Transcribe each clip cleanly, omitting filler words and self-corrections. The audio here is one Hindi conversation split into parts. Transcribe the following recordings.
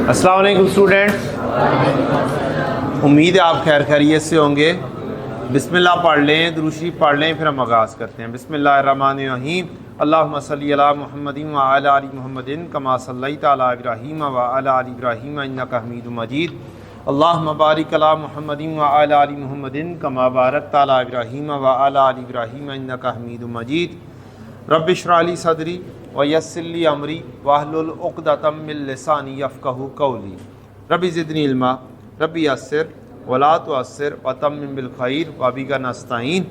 अस्सलाम वालेकुम स्टूडेंट्स, उम्मीद है आप खैर खैरियत से होंगे। बिस्मिल्लाह पढ़ लें, दुरूद शरीफ पढ़ लें, फिर हम आगाज़ करते हैं। बिस्मिल्लाहिर्रहमानिर्रहीम। अल्लाहुम्मा सल्ली अला मुहम्मदिन व अला आलि मुहम्मदिन कमा सल्लैता अला इब्राहीम व अला आलि इब्राहीम इन्नका हमीदुम मजीद। अल्लाहुम्मा बारिक अला मुहम्मदिन व अला आलि मुहम्मदिन कमा बारकता अला इब्राहीम व अला आलि इब्राहीम इन्नका हमीदुम मजीद। रब्बि इश्रह ली सदरी व यस्सिर ली अमरी वहलुल उक़दतम मिन लिसानी यफ़क़हू क़ौली। रब्बि ज़िदनी इल्मा रब्बि यस्सिर वला तुअस्सिर व तम्मिम बिल खैर व बिका नस्तईन।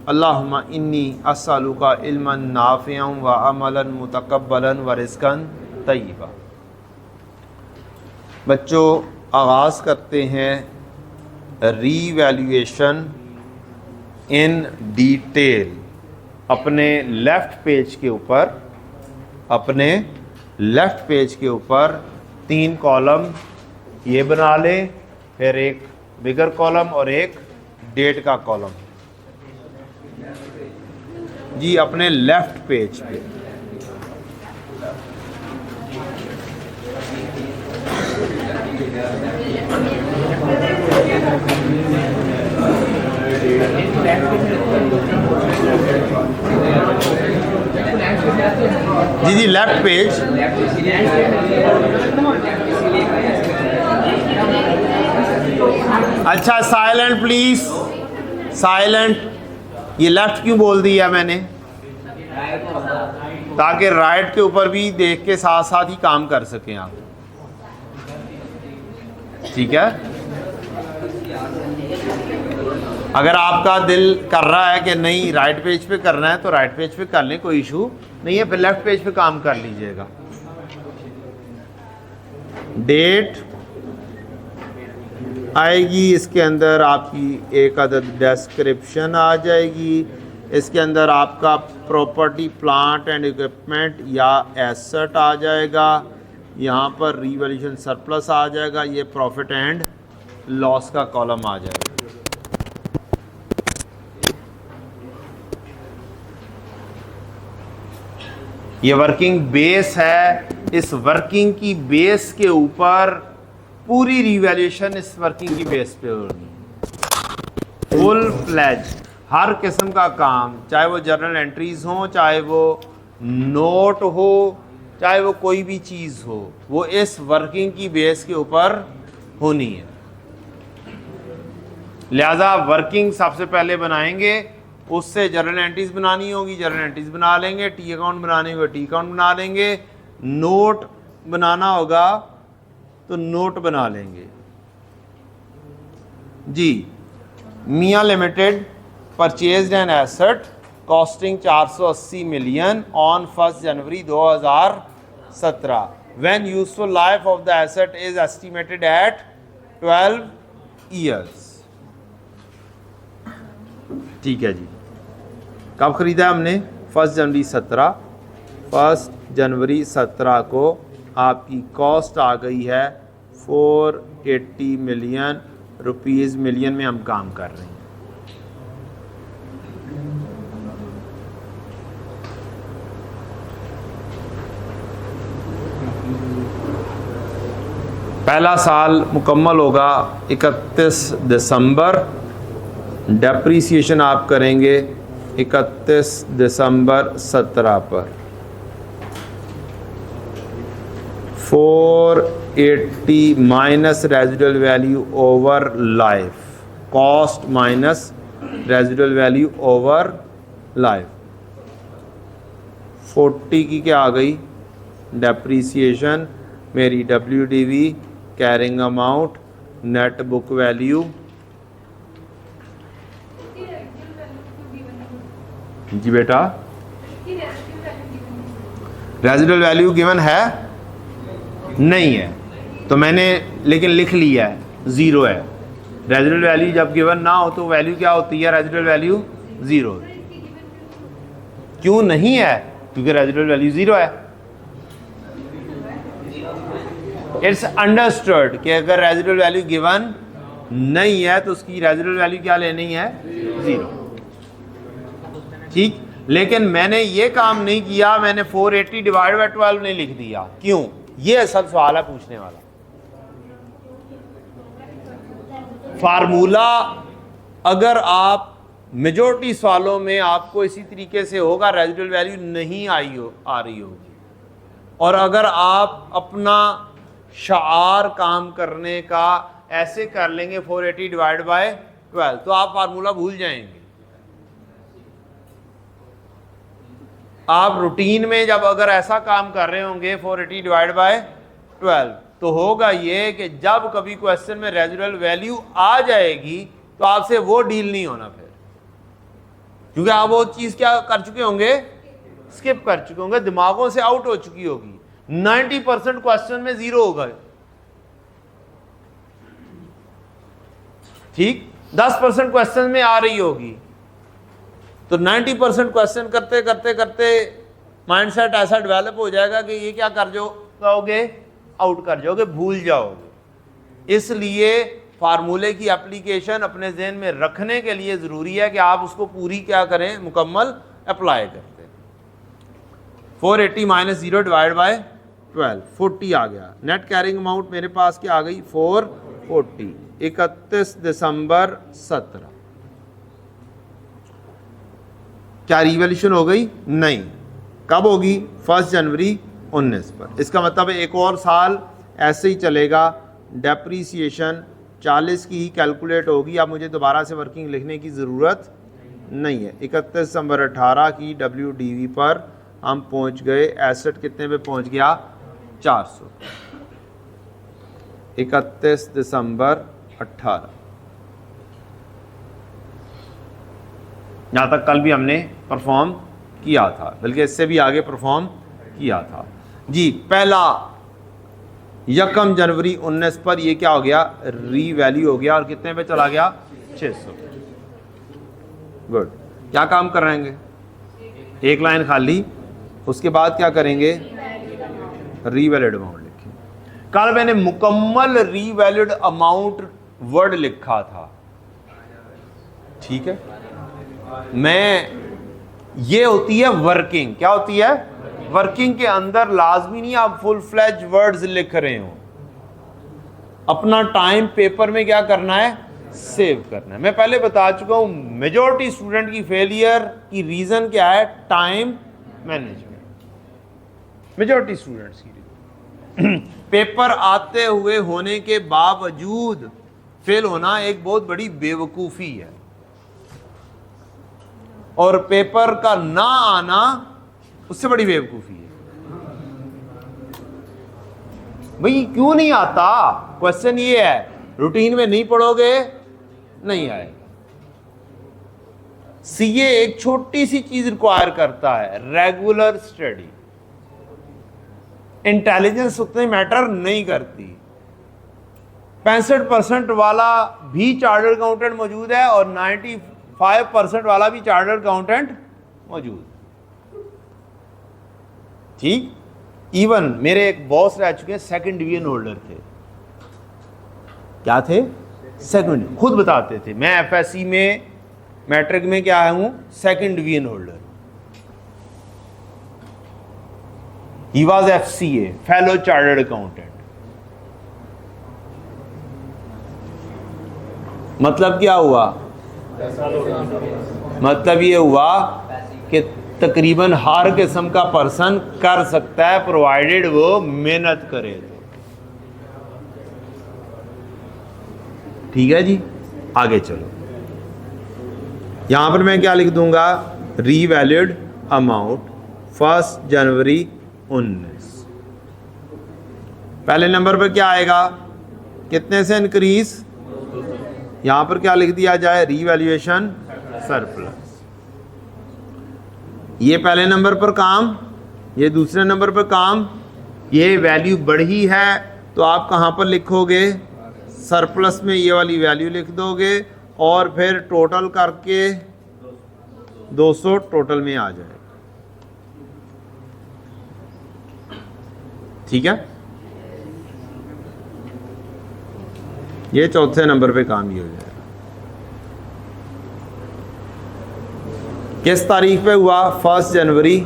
अल्लाहुम्मा इन्नी अस्अलुका इल्मन नाफ़िअन व अमलन मुतक़ब्बलन व रिज़्क़न तय्यबा। बच्चों, आगाज़ करते हैं रीवैल्यूएशन इन डिटेल। अपने लेफ़्ट पेज के ऊपर 3 कॉलम ये बना लें, फिर एक बिगर कॉलम और एक डेट का कॉलम। जी, अपने लेफ़्ट पेज पे जी लेफ्ट पेज। अच्छा, साइलेंट प्लीज, साइलेंट। ये लेफ्ट क्यों बोल दिया मैंने? ताकि राइट के ऊपर भी देख के साथ साथ ही काम कर सकें आप। ठीक है, अगर आपका दिल कर रहा है कि नहीं राइट पेज पे करना है तो राइट पेज पे कर लें, कोई इशू नहीं है, फिर लेफ्ट पेज पे काम कर लीजिएगा। डेट आएगी, इसके अंदर आपकी एक अदद डिस्क्रिप्शन आ जाएगी, इसके अंदर आपका प्रॉपर्टी प्लांट एंड इक्विपमेंट या एसेट आ जाएगा, यहाँ पर रीवैल्यूएशन सरप्लस आ जाएगा, ये प्रॉफिट एंड लॉस का कॉलम आ जाएगा। ये वर्किंग बेस है, इस वर्किंग की बेस के ऊपर पूरी रीवैल्यूएशन इस वर्किंग की बेस पे होगी। फुल फ्लैज हर किस्म का काम, चाहे वो जर्नल एंट्रीज हो, चाहे वो नोट हो, चाहे वो कोई भी चीज़ हो, वो इस वर्किंग की बेस के ऊपर होनी है। लिहाजा वर्किंग सबसे पहले बनाएंगे, उससे जर्नल एंट्रीज बनानी होगी, जर्नल एंट्रीज बना लेंगे, टी अकाउंट बनाने होगा, टी अकाउंट बना लेंगे, नोट बनाना होगा तो नोट बना लेंगे। जी, Mian limited purchased an asset costing 480 million on 1 January 2017 when useful life of the asset is estimated at 12 years. ठीक है जी, कब ख़रीदा हमने? 1 जनवरी 17। 1 जनवरी 17 को आपकी कॉस्ट आ गई है 480 मिलियन रुपीज़। मिलियन में हम काम कर रहे हैं। पहला साल मुकम्मल होगा 31 दिसंबर। डेप्रीसिएशन आप करेंगे 31 दिसंबर 17 पर। 480 minus residual value over life, cost minus residual value over life. 40 की क्या आ गई? डेप्रीसिएशन। मेरी WDV carrying amount, net book value. जी बेटा, रेजिडुअल वैल्यू गिवन है नहीं है, तो मैंने लेकिन लिख लिया है 0 है। रेजिडुअल वैल्यू जब गिवन ना हो तो वैल्यू क्या होती है? Residual value 0। क्यों नहीं है? क्योंकि रेजिडुअल वैल्यू 0 है। इट्स अंडरस्टूड कि अगर रेजिडुअल वैल्यू गिवन नहीं है तो उसकी रेजिडुअल वैल्यू क्या लेनी है? 0। ठीक, लेकिन मैंने ये काम नहीं किया, मैंने 480 डिवाइड बाय 12 नहीं लिख दिया। क्यों? ये असल सवाल है पूछने वाला। फार्मूला अगर आप मेजॉरिटी सवालों में आपको इसी तरीके से होगा, रेजिडुअल वैल्यू नहीं आ रही होगी, और अगर आप अपना शार काम करने का ऐसे कर लेंगे 480 डिवाइड बाय 12, तो आप फार्मूला भूल जाएंगे। आप रूटीन में जब अगर ऐसा काम कर रहे होंगे 480 डिवाइड बाय 12, तो होगा ये कि जब कभी क्वेश्चन में रेजिडुअल वैल्यू आ जाएगी तो आपसे वो डील नहीं होना फिर, क्योंकि आप वो चीज क्या कर चुके होंगे, स्किप कर चुके होंगे, दिमागों से आउट हो चुकी होगी। 90% क्वेश्चन में जीरो होगा, ठीक, 10% क्वेश्चन में आ रही होगी, तो 90% क्वेश्चन करते करते करते माइंडसेट ऐसा डेवलप हो जाएगा कि ये क्या कर जाओगे, आउट कर जाओगे, भूल जाओगे। इसलिए फार्मूले की एप्लीकेशन अपने जहन में रखने के लिए ज़रूरी है कि आप उसको पूरी क्या करें, मुकम्मल अप्लाई करते हैं। 480 माइनस 0 डिवाइड बाय 12, 40 आ गया। नेट कैरिंग अमाउंट मेरे पास क्या आ गई, 440। 31 दिसंबर 17, क्या रिवैल्यूएशन हो गई, नहीं। कब होगी, 1 जनवरी 19 पर। इसका मतलब एक और साल ऐसे ही चलेगा, डेप्रीसिएशन 40 की ही कैलकुलेट होगी। अब मुझे दोबारा से वर्किंग लिखने की ज़रूरत नहीं है। 31 दिसंबर 18 की WDV पर हम पहुंच गए, एसेट कितने पे पहुंच गया, 400। 31 दिसंबर 18, यहाँ तक कल भी हमने परफॉर्म किया था, बल्कि इससे भी आगे परफॉर्म किया था जी। पहला 1 जनवरी 19 पर ये क्या हो गया, रीवैल्यू हो गया, और कितने पे चला गया, 600। गुड। क्या काम कर रहेंगे, एक लाइन खाली, उसके बाद क्या करेंगे, रीवैल्यूड अमाउंट लिखें। कल मैंने मुकम्मल रीवैल्यूड अमाउंट वर्ड लिखा था, ठीक है। ये होती है वर्किंग, क्या होती है, वर्किंग के अंदर लाजमी नहीं आप फुल फ्लैज वर्ड्स लिख रहे हो, अपना टाइम पेपर में क्या करना है, सेव करना है। मैं पहले बता चुका हूं, मेजॉरिटी स्टूडेंट की फेलियर की रीजन क्या है, टाइम मैनेजमेंट। मेजॉरिटी स्टूडेंट्स की पेपर आते हुए होने के बावजूद फेल होना एक बहुत बड़ी बेवकूफ़ी है, और पेपर का ना आना उससे बड़ी बेवकूफ़ी है। भाई क्यों नहीं आता, क्वेश्चन ये है, रूटीन में नहीं पढ़ोगे नहीं आएगा। सीए एक छोटी सी चीज रिक्वायर करता है, रेगुलर स्टडी। इंटेलिजेंस उतनी मैटर नहीं करती। 65% वाला भी चार्टर्ड अकाउंटेंट मौजूद है और 95% वाला भी चार्टर्ड अकाउंटेंट मौजूद, ठीक। इवन मेरे एक बॉस रह चुके हैं, 2nd डिवीजन होल्डर थे। क्या थे, 2nd, खुद बताते थे, मैं FSC में मैट्रिक में क्या हूं, 2nd division holder. He was FCA, fellow chartered accountant. मतलब क्या हुआ, मतलब ये हुआ कि तकरीबन हर किस्म का पर्सन कर सकता है, प्रोवाइडेड वो मेहनत करे तो। ठीक है जी, आगे चलो। यहां पर मैं क्या लिख दूंगा, रीवैल्यूड अमाउंट 1 जनवरी 19। पहले नंबर पर क्या आएगा, कितने से इंक्रीज, यहां पर क्या लिख दिया जाए, रीवैल्यूएशन सरप्लस। ये पहले नंबर पर काम, ये दूसरे नंबर पर काम। ये वैल्यू बढ़ी है तो आप कहां पर लिखोगे, सरप्लस में ये वाली वैल्यू लिख दोगे, और फिर टोटल करके 200 टोटल में आ जाएगा। ठीक है, ये चौथे नंबर पे काम ही हो जाएगा। किस तारीख पे हुआ, 1 जनवरी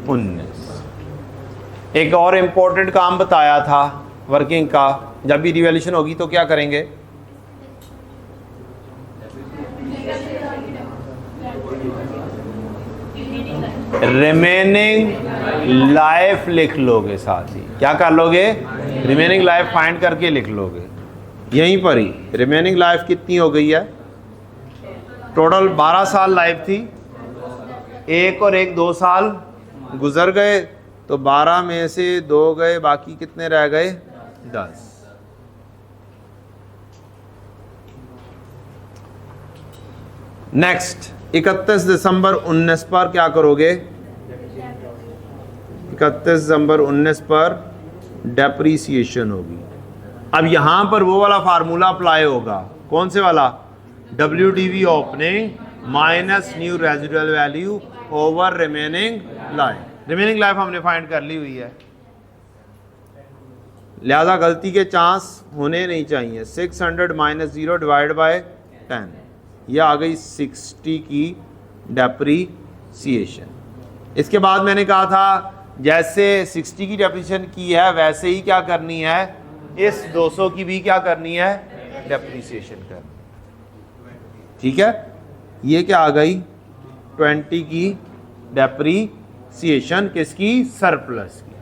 19। एक और इम्पोर्टेंट काम बताया था वर्किंग का, जब भी रिवैल्यूएशन होगी तो क्या करेंगे, रिमेनिंग लाइफ लिख लोगे, साथ ही क्या कर लोगे, रिमेनिंग लाइफ फाइंड करके लिख लोगे। यहीं पर ही रिमेनिंग लाइफ कितनी हो गई है, टोटल 12 साल लाइफ थी, एक और एक 2 साल गुजर गए, तो 12 में से 2 गए, बाकी कितने रह गए, 10। नेक्स्ट 31 दिसंबर 19 पर क्या करोगे, 31 दिसंबर 19 पर डेप्रीसिएशन होगी। अब यहां पर वो वाला फार्मूला अप्लाई होगा, कौन से वाला, WDV opening minus new residual value over remaining life. Remaining life हमने फाइंड कर ली हुई है, लिहाजा गलती के चांस होने नहीं चाहिए। 600 माइनस 0 डिवाइड बाय 10, यह आ गई 60 की डेप्रीसिएशन। इसके बाद मैंने कहा था जैसे 60 की डेप्रीसिएशन की है वैसे ही क्या करनी है, इस 200 की भी क्या करनी है, डेप्रीसिएशन करनी। ठीक है, ये क्या आ गई 20 की डेप्रीसिएशन, किसकी, सरप्लस की।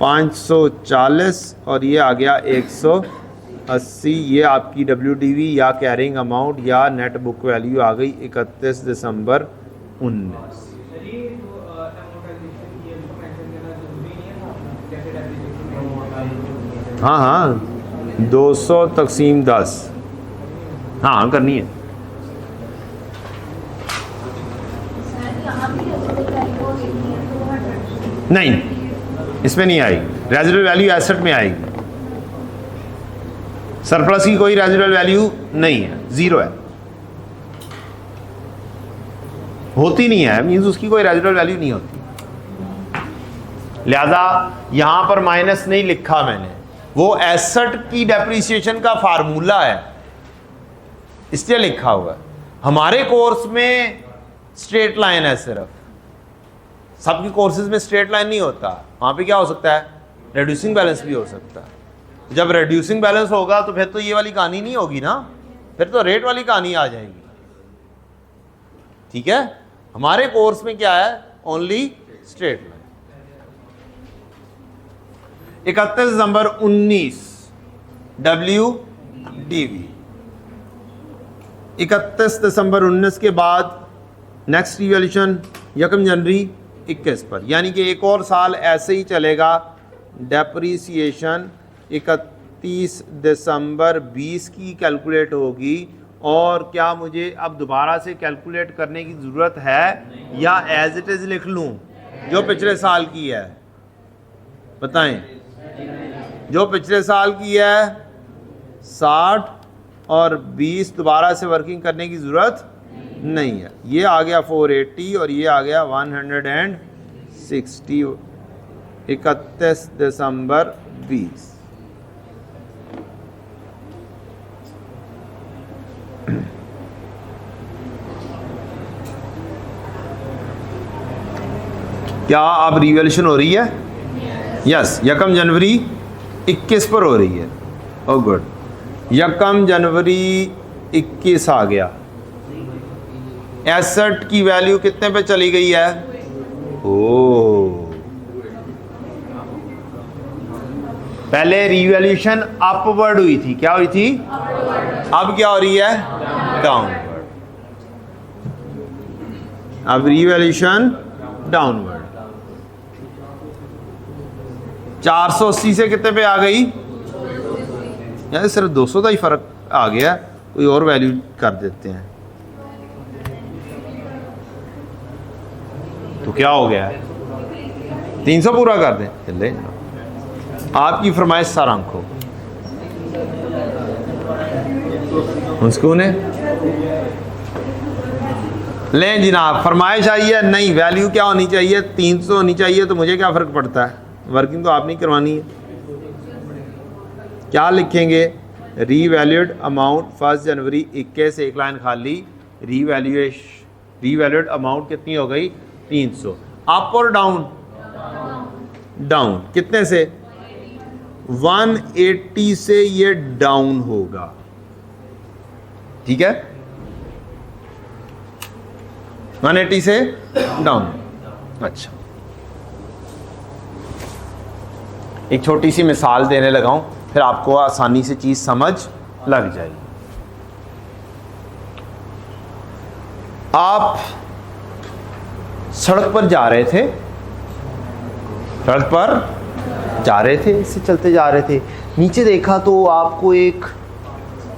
540 और ये आ गया 180, ये आपकी WDV या कैरिंग अमाउंट या नेट बुक वैल्यू आ गई 31 दिसंबर 19। हाँ हाँ 200 तक़सीम 10, हाँ करनी है। नहीं, इसमें नहीं आएगी, रेजिडुअल वैल्यू एसेट में आएगी। सरप्लस की कोई रेजिडुअल वैल्यू नहीं है, 0 है, होती नहीं है, मींस उसकी कोई रेजिडुअल वैल्यू नहीं होती। लिहाजा यहां पर माइनस नहीं लिखा मैंने, वो एसेट की डेप्रीसिएशन का फार्मूला है इसलिए लिखा हुआ है। हमारे कोर्स में स्ट्रेट लाइन है सिर्फ, सबके कोर्सेज में स्ट्रेट लाइन नहीं होता, वहां पे क्या हो सकता है, रिड्यूसिंग बैलेंस भी हो सकता है। जब रिड्यूसिंग बैलेंस होगा तो फिर तो ये वाली कहानी नहीं होगी ना, फिर तो रेट वाली कहानी आ जाएगी। ठीक है, हमारे कोर्स में क्या है, ओनली स्ट्रेट लाइन। 31 दिसंबर 19 WDV। 31 दिसंबर 19 के बाद नेक्स्ट रिवैल्यूएशन 1 जनवरी 21 पर, यानी कि एक और साल ऐसे ही चलेगा। डेप्रीसिएशन 31 दिसंबर 20 की कैलकुलेट होगी, और क्या मुझे अब दोबारा से कैलकुलेट करने की ज़रूरत है या एज इट इज़ लिख लूँ जो पिछले साल की है, बताएं। जो पिछले साल की है 60 और 20 दोबारा से वर्किंग करने की ज़रूरत नहीं है। ये आ गया 480 और ये आ गया 160। 31 दिसंबर 20। क्या अब रिवैल्यूएशन हो रही है? यस, 1 जनवरी 21 पर हो रही है। ओ गुड, 1 जनवरी 21 आ गया। एसेट की वैल्यू कितने पे चली गई है? ओ, पहले रिवैल्यूएशन अपवर्ड हुई थी, क्या हुई थी? अब क्या हो रही है? डाउनवर्ड। अब रिवैल्यूएशन डाउनवर्ड। 480 से कितने पे आ गई? यार सिर्फ 200 का ही फर्क आ गया, कोई और वैल्यू कर देते हैं तो क्या हो गया? 300 पूरा कर दें, चले आपकी फरमाइश सर आंखों ने लें जनाब। फरमाइश आई है नहीं, वैल्यू क्या होनी चाहिए? 300 होनी चाहिए। तो मुझे क्या फ़र्क पड़ता है, वर्किंग तो आपने करवानी है। क्या लिखेंगे? रीवैल्यूड अमाउंट 1 जनवरी 21, एक लाइन खाली। रीवैल्यूड अमाउंट कितनी हो गई? 300। अप और डाउन? डाउन। कितने से? 180 से ये डाउन होगा, ठीक है, 180 से डाउन। अच्छा, एक छोटी सी मिसाल देने लगा हूं, फिर आपको आसानी से चीज समझ लग जाएगी। आप सड़क पर जा रहे थे, सड़क पर जा रहे थे, इससे चलते जा रहे थे, नीचे देखा तो आपको एक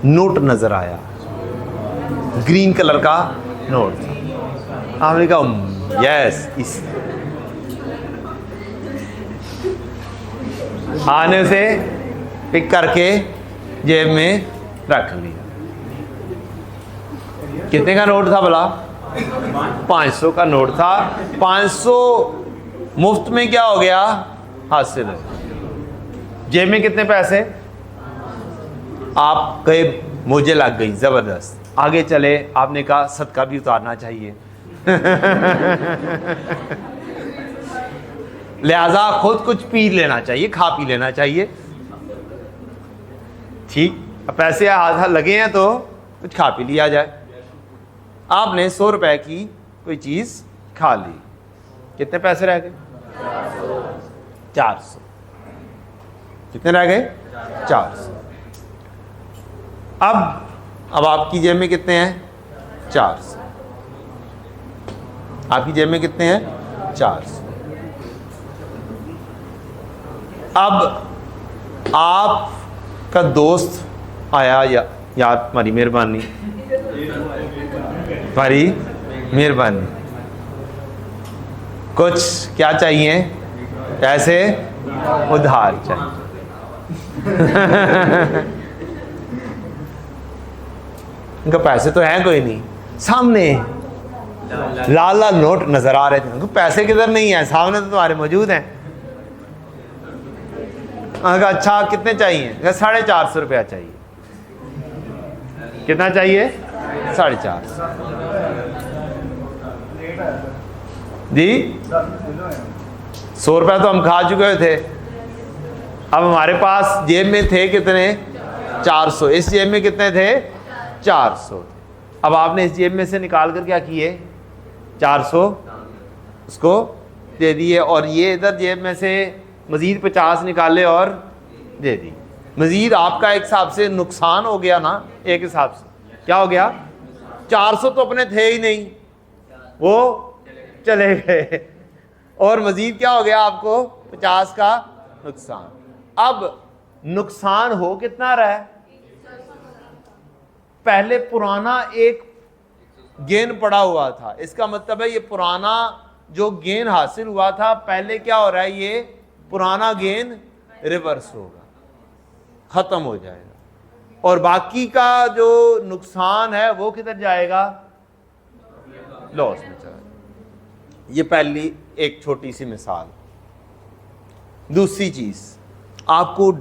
नोट नजर आया, ग्रीन कलर का नोट था। आपने कहा यस, इस आने से पिक करके जेब में रख लिया। कितने का नोट था भला? 500 का नोट था। 500 मुफ्त में क्या हो गया? हासिल है। जेब में कितने पैसे? आप कहे मुझे लग गई जबरदस्त। आगे चले, आपने कहा सदका भी उतारना चाहिए लिहाजा खुद कुछ पी लेना चाहिए, खा पी लेना चाहिए, ठीक। अब पैसे हाथ लगे हैं तो कुछ खा पी लिया जाए। आपने 100 रुपए की कोई चीज खा ली, कितने पैसे रह गए? 400। कितने रह गए? 400। अब आपकी जेब में कितने हैं? 400। आपकी जेब में कितने हैं? 400। अब आपका दोस्त आया, यार तुम्हारी मेहरबानी, तुम्हारी मेहरबानी, कुछ क्या चाहिए? पैसे उधार चाहिए उनका पैसे तो हैं कोई नहीं, सामने लाल लाल नोट नजर आ रहे थे, उनको पैसे किधर नहीं है, सामने तो तुम्हारे मौजूद हैं। अच्छा कितने चाहिए? 450 रुपया चाहिए। कितना चाहिए? 450 जी। 100 रुपया तो हम खा चुके थे। अब हमारे पास जेब में थे कितने? 400। इस जेब में कितने थे? 400। अब आपने इस जेब में से निकाल कर क्या किए? 400 उसको दे दिए, और ये इधर जेब में से मजीद 50 निकाले और दे दी। मजीद आपका एक हिसाब से नुकसान हो गया ना, एक हिसाब से क्या हो गया? 400 तो अपने थे ही नहीं, वो चले गए, और मजीद क्या हो गया आपको? 50 का नुकसान। अब नुकसान हो कितना रहा है? पहले पुराना एक गेन पड़ा हुआ था, इसका मतलब है ये पुराना जो गेन हासिल हुआ था पहले, क्या हो रहा है? ये पुराना गेन रिवर्स होगा, खत्म हो जाएगा, और बाकी का जो नुकसान है वो किधर जाएगा? लॉस में जाएगा। ये पहली एक छोटी सी मिसाल। दूसरी चीज, आपको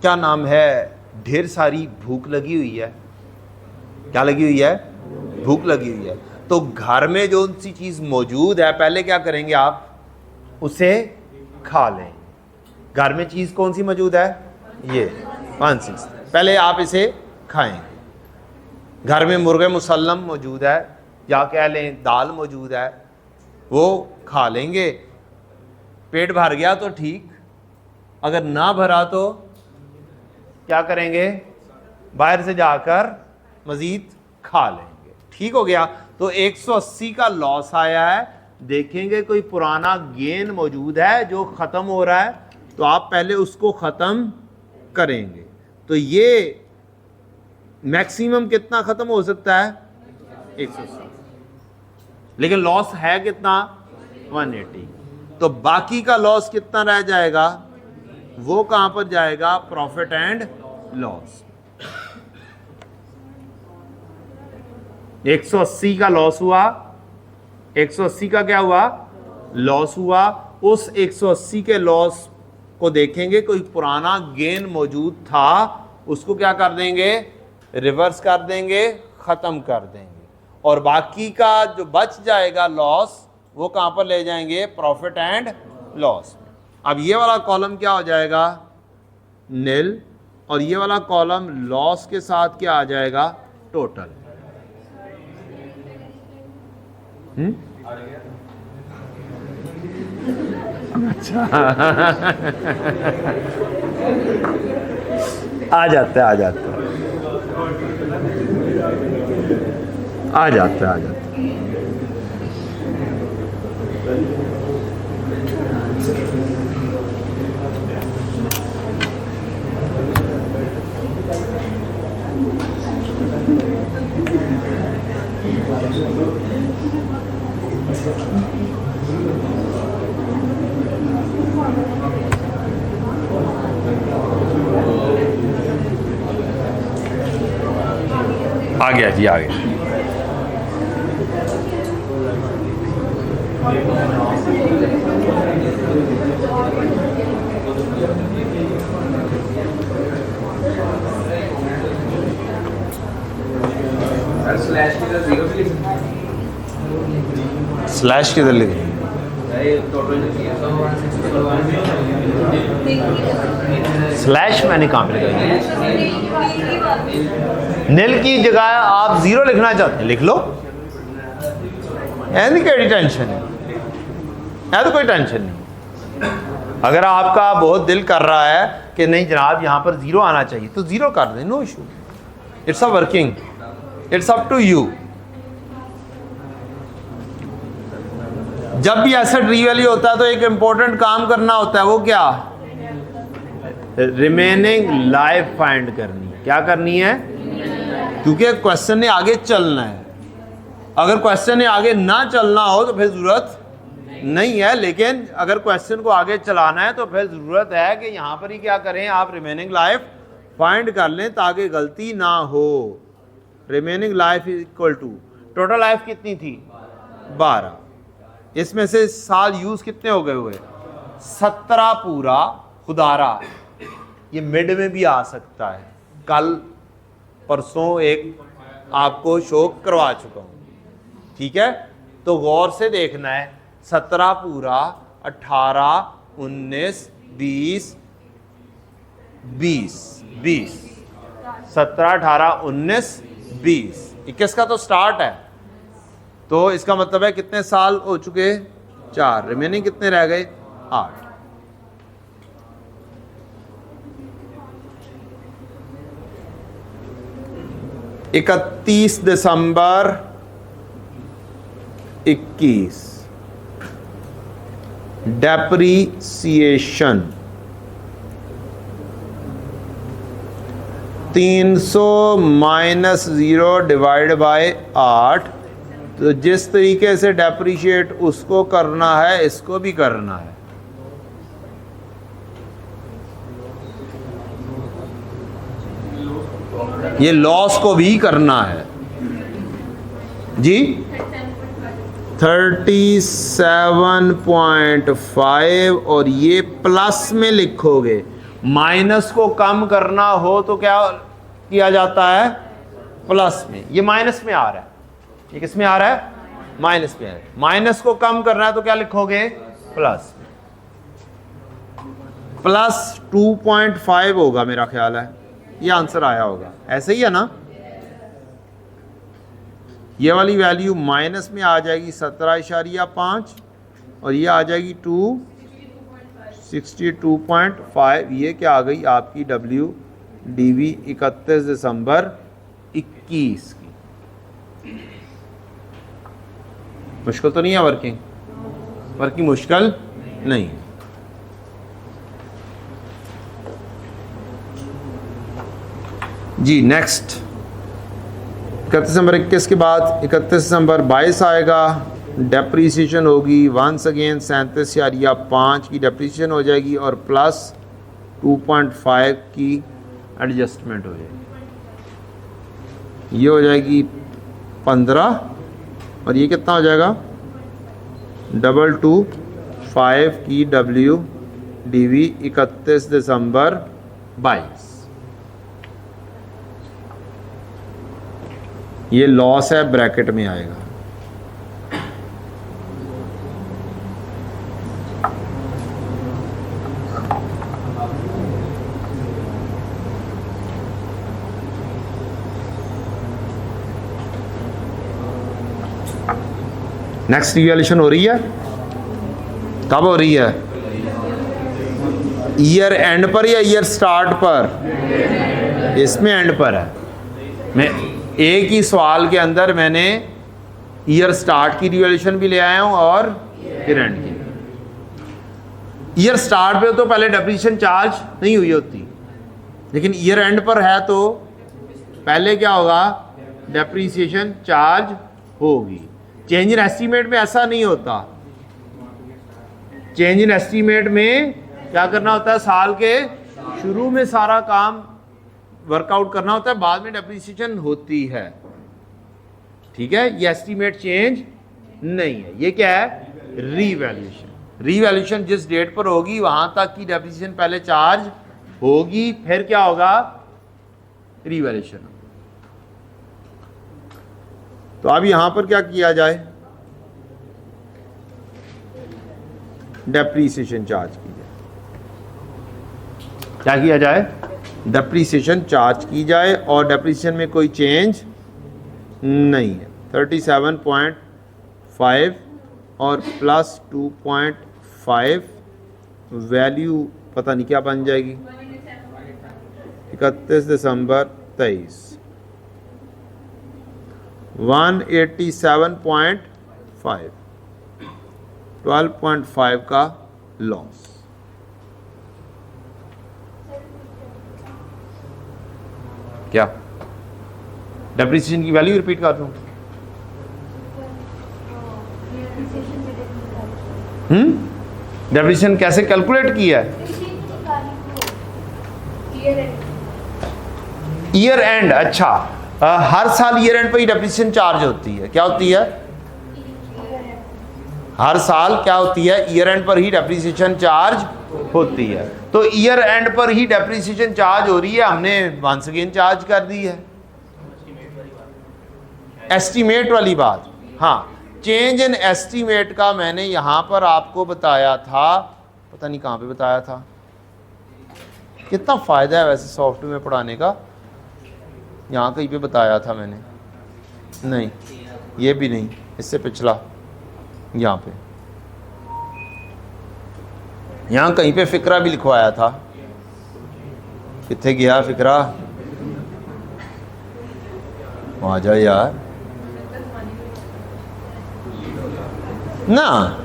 क्या नाम है, ढेर सारी भूख लगी हुई है। क्या लगी हुई है? भूख लगी हुई है। तो घर में जो सी चीज मौजूद है, पहले क्या करेंगे? आप उसे खा लें। घर में चीज कौन सी मौजूद है? ये 160। पहले आप इसे खाएंगे। घर में मुर्गे मुसल्लम मौजूद है, या कह लें दाल मौजूद है, वो खा लेंगे। पेट भर गया तो ठीक, अगर ना भरा तो क्या करेंगे? बाहर से जाकर मजीद खा लेंगे। ठीक हो गया। तो 180 का लॉस आया है, देखेंगे कोई पुराना गेन मौजूद है जो खत्म हो रहा है, तो आप पहले उसको खत्म करेंगे। तो ये मैक्सिमम कितना खत्म हो सकता है? 180। लेकिन लॉस है कितना? 180। तो बाकी का लॉस कितना रह जाएगा? वो कहां पर जाएगा? Profit and loss. 180 का लॉस हुआ, 180 का क्या हुआ? लॉस हुआ। उस 180 के लॉस को देखेंगे, कोई पुराना गेन मौजूद था, उसको क्या कर देंगे? रिवर्स कर देंगे, खत्म कर देंगे। और बाकी का जो बच जाएगा लॉस वो कहाँ पर ले जाएंगे, प्रॉफिट एंड लॉस। अब ये वाला कॉलम क्या हो जाएगा, नील, और ये वाला कॉलम लॉस के साथ क्या आ जाएगा, टोटल। अच्छा आ जाते आ जाते आ जाते आ जाते। आ गया जी, आ गया। स्लैश किधर लिखे, स्लैश मैंने कहाँ पे लिखा, नील की जगह आप जीरो लिखना चाहते हैं लिख लो, ऐसी कोई टेंशन है, तो कोई टेंशन नहीं। अगर आपका बहुत दिल कर रहा है कि नहीं जनाब यहाँ पर जीरो आना चाहिए तो जीरो कर दें, no issue, it's a working, it's up to you. जब भी एसेट रीवैल्यू होता है तो एक इंपॉर्टेंट काम करना होता है, वो क्या, रिमेनिंग लाइफ फाइंड करनी। क्या करनी है, क्योंकि क्वेश्चन ने आगे चलना है। अगर क्वेश्चन ने आगे ना चलना हो तो फिर ज़रूरत नहीं है, लेकिन अगर क्वेश्चन को आगे चलाना है तो फिर ज़रूरत है कि यहाँ पर ही क्या करें, आप रिमेनिंग लाइफ फाइंड कर लें ताकि गलती ना हो। Remaining life is equal to, total life कितनी थी, 12, इसमें से साल यूज कितने हो गए हुए, 17 पूरा, खुदारा ये मिड में भी आ सकता है। कल परसों एक आपको शो करवा चुका हूँ, ठीक है, तो गौर से देखना है। 17 पूरा, 18, 19, 20, 20, 17, 18, 19, 20, 21 का तो स्टार्ट है, तो इसका मतलब है कितने साल हो चुके, 4, रिमेनिंग कितने रह गए, 8। इकतीस दिसंबर 21, डेप्रीसिएशन 300 माइनस 0 डिवाइड बाय 8। तो जिस तरीके से डेप्रीशिएट उसको करना है इसको भी करना है। ये लॉस को भी करना है जी। 37.5 और ये प्लस में लिखोगे। माइनस को कम करना हो तो क्या किया जाता है, प्लस में। ये माइनस में आ रहा है, ये किस में आ रहा है, माइनस में है। माइनस को कम करना है तो क्या लिखोगे, प्लस में। प्लस 2.5 होगा मेरा ख्याल है, ये आंसर आया होगा, ऐसे ही है ना। ये वाली वैल्यू माइनस में आ जाएगी 17.5 और ये आ जाएगी 262.5। ये क्या आ गई आपकी WDV 31 दिसंबर 21 की। मुश्किल तो नहीं है वर्किंग, वर्किंग मुश्किल नहीं। जी नेक्स्ट 31 दिसंबर 21 के बाद 31 दिसंबर 22 आएगा, डेप्रीसिएशन होगी वंस अगेन 37.5 की डेप्रीसिएशन हो जाएगी और प्लस 2.5 की एडजस्टमेंट हो जाएगी। ये हो जाएगी 15 और ये कितना हो जाएगा 225 की WDV 31 दिसंबर 22। ये लॉस है, ब्रैकेट में आएगा। नेक्स्ट रिवैल्यूएशन हो रही है, कब हो रही है? ईयर एंड पर या ईयर स्टार्ट पर? इसमें एंड पर है। मैं एक ही सवाल के अंदर मैंने ईयर स्टार्ट की रिवैल्यूएशन भी ले आया हूं और ईयर एंड की। ईयर स्टार्ट पे तो पहले डेप्रिसिएशन चार्ज नहीं हुई होती, लेकिन ईयर एंड पर है तो पहले क्या होगा? डेप्रिसिएशन चार्ज होगी। चेंज इन एस्टीमेट में ऐसा नहीं होता। चेंज इन एस्टीमेट में क्या करना होता है? साल के शुरू में सारा काम वर्कआउट करना होता है, बाद में डेप्रिसिएशन होती है। ठीक है, ये एस्टीमेट चेंज नहीं है। ये क्या है? रीवैल्यूएशन। रीवैल्यूएशन जिस डेट पर होगी वहां तक की डेप्रिसिएशन पहले चार्ज होगी, फिर क्या होगा? रीवैल्यूएशन। तो अब यहां पर क्या किया जाए? डेप्रीसिएशन चार्ज की जाए। क्या किया जाए? डेप्रीसिएशन चार्ज की जाए, और डेप्रीसिएशन में कोई चेंज नहीं है। 37.5 और प्लस 2.5 वैल्यू पता नहीं क्या बन जाएगी। 31 दिसंबर 23 187.5 12.5 का लॉस। क्या डेप्रिसिएशन की वैल्यू रिपीट कर दूं? डेप्रिसिएशन कैसे कैलकुलेट किया है? Year and. अच्छा, हर साल ईयर एंड पर ही डेप्रिसिएशन चार्ज होती है। क्या होती है? हर साल क्या होती है? ईयर एंड पर ही डेप्रिसिएशन चार्ज होती है। तो ईयर एंड पर ही डेप्रिसिएशन चार्ज हो रही है, हमने वंस अगेन चार्ज कर दी है। एस्टीमेट वाली बात, हाँ, चेंज इन एस्टीमेट का मैंने यहां पर आपको बताया था, पता नहीं कहां पे बताया था। कितना फायदा है वैसे सॉफ्टवेयर में पढ़ाने का। यहाँ कहीं पे बताया था मैंने, नहीं ये भी नहीं, इससे पिछला यहाँ पे, यहाँ कहीं पे फिक्रा भी लिखवाया था। कितने गया फिक्रा? आ जाए यार ना,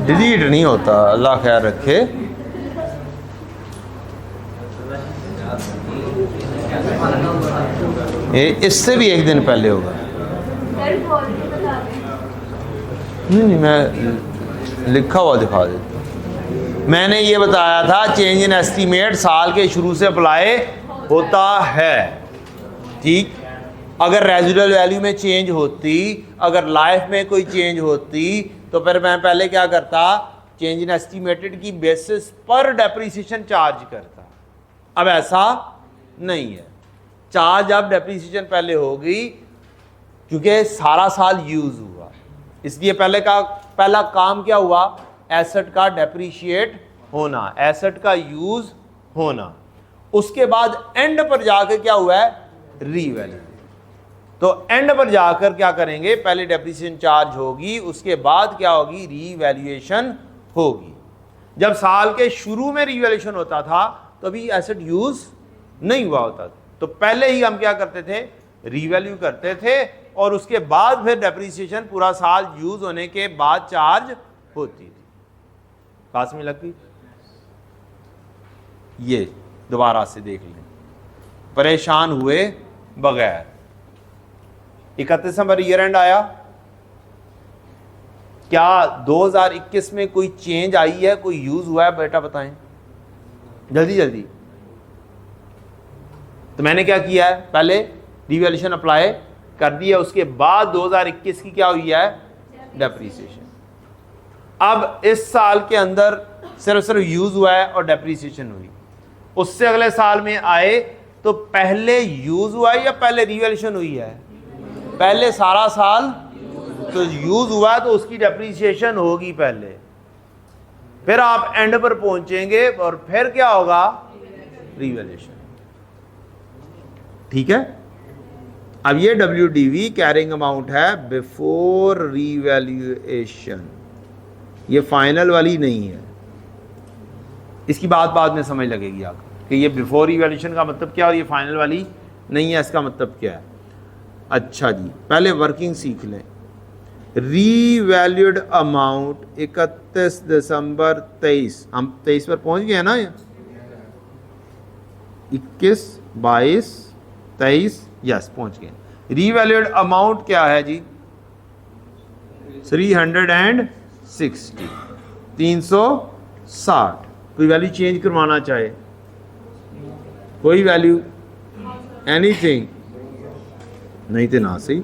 डिलीट नहीं होता, अल्लाह खैर रखे। इससे भी एक दिन पहले होगा। नहीं, मैं लिखा हुआ दिखा देता हूँ। मैंने ये बताया था चेंज इन एस्टीमेट साल के शुरू से अप्लाई होता है। ठीक, अगर रेजिडुअल वैल्यू में चेंज होती, अगर लाइफ में कोई चेंज होती, तो फिर मैं पहले क्या करता? चेंज इन एस्टीमेटेड की बेसिस पर डेप्रिसिएशन चार्ज करता। अब ऐसा नहीं है। चार्ज अब डेप्रिसिएशन पहले होगी, क्योंकि सारा साल यूज हुआ, इसलिए पहला काम क्या हुआ? एसेट का डेप्रिशिएट होना, एसेट का यूज होना। उसके बाद एंड पर जाकर क्या हुआ है? रीवैल्यू। तो एंड पर जाकर क्या करेंगे? पहले डेप्रिसिएशन चार्ज होगी, उसके बाद क्या होगी? रीवैल्यूएशन होगी। जब साल के शुरू में रीवैल्यूएशन होता था तो अभी एसेट यूज नहीं हुआ होता, तो पहले ही हम क्या करते थे? रीवैल्यू करते थे, और उसके बाद फिर डेप्रिसिएशन पूरा साल यूज होने के बाद चार्ज होती थी। पास में लगी? ये दोबारा से देख लें, परेशान हुए बगैर। 31 दिसंबर ईयर एंड आया, क्या 2021 में कोई चेंज आई है, कोई यूज हुआ है? बेटा बताएं जल्दी जल्दी। तो मैंने क्या किया है? पहले रिवैल्यूएशन अप्लाई कर दिया, उसके बाद 2021 की क्या हुई है? डेप्रिसिएशन। अब इस साल के अंदर सिर्फ यूज हुआ है और डेप्रिसिएशन हुई। उससे अगले साल में आए तो पहले यूज हुआ है या पहले रिवैल्यूएशन हुई है? पहले सारा साल तो यूज हुआ तो उसकी डेप्रीसिएशन होगी पहले, फिर आप एंड पर पहुंचेंगे और फिर क्या होगा, रीवैल्यूएशन। ठीक है। अब ये WDV कैरिंग अमाउंट है बिफोर रीवैल्यूएशन, ये फाइनल वाली नहीं है। इसकी बात बाद में समझ लगेगी आपको कि ये बिफोर रीवैल्यूएशन का मतलब क्या और ये फाइनल वाली नहीं है, इसका मतलब क्या है। अच्छा जी, पहले वर्किंग सीख लें। रीवैल्यूड अमाउंट 31 दिसंबर 23, हम 23 पर पहुंच गए हैं ना, 21, 22, 23, यस पहुंच गए। रीवैल्यूड अमाउंट क्या है जी, 360, 360। कोई वैल्यू चेंज करवाना चाहे, कोई वैल्यू, एनीथिंग, नहीं तो ना सही।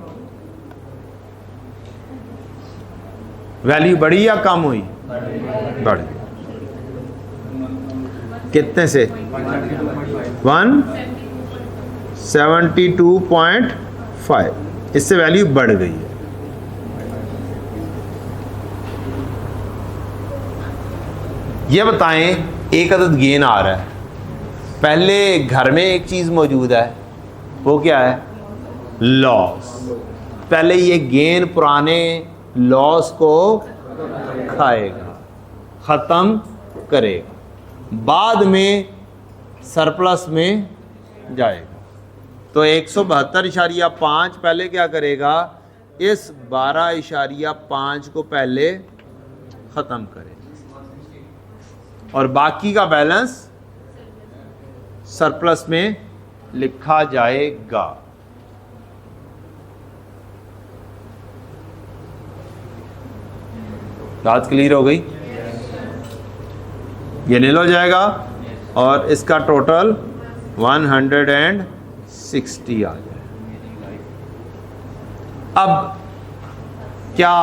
वैल्यू बढ़ी या कम हुई, बढ़ गई। कितने से, 172.5, इससे वैल्यू बढ़ गई है। ये बताएं, एक अदद गेन आ रहा है, पहले घर में एक चीज मौजूद है, वो क्या है, लॉस। पहले ये गेन पुराने लॉस को खाएगा, खत्म करेगा, बाद में सरप्लस में जाएगा। तो 172.5 पहले क्या करेगा, इस 12.5 को पहले खत्म करेगा और बाकी का बैलेंस सरप्लस में लिखा जाएगा। बात क्लियर हो गई, ये नील हो जाएगा और इसका टोटल 160 आ जाए। अब क्या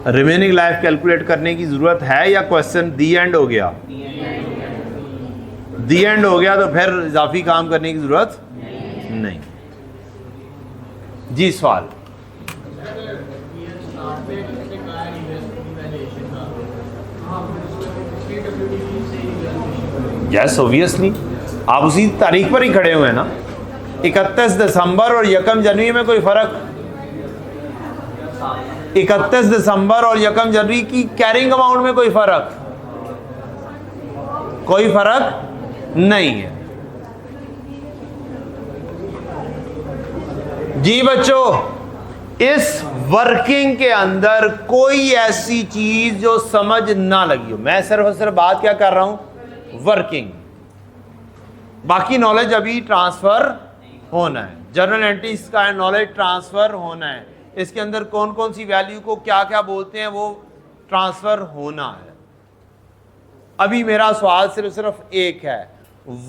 रिमेनिंग लाइफ कैलकुलेट करने की जरूरत है या क्वेश्चन दी एंड हो गया, दी एंड हो गया तो फिर इजाफी काम करने की जरूरत नहीं। जी सवाल, यस ऑब्वियसली आप उसी तारीख पर ही खड़े हुए हैं ना। 31 दिसंबर और 1 जनवरी में कोई फर्क, 31 दिसंबर और 1 जनवरी की कैरिंग अमाउंट में कोई फर्क, कोई फर्क नहीं है। जी बच्चों, इस वर्किंग के अंदर कोई ऐसी चीज जो समझ ना लगी हो, मैं सिर्फ और सिर्फ बात क्या कर रहा हूं, वर्किंग। बाकी नॉलेज अभी ट्रांसफर होना है, जर्नल एंट्रीज का नॉलेज ट्रांसफर होना है, इसके अंदर कौन कौन सी वैल्यू को क्या क्या बोलते हैं वो ट्रांसफर होना है। अभी मेरा सवाल सिर्फ एक है,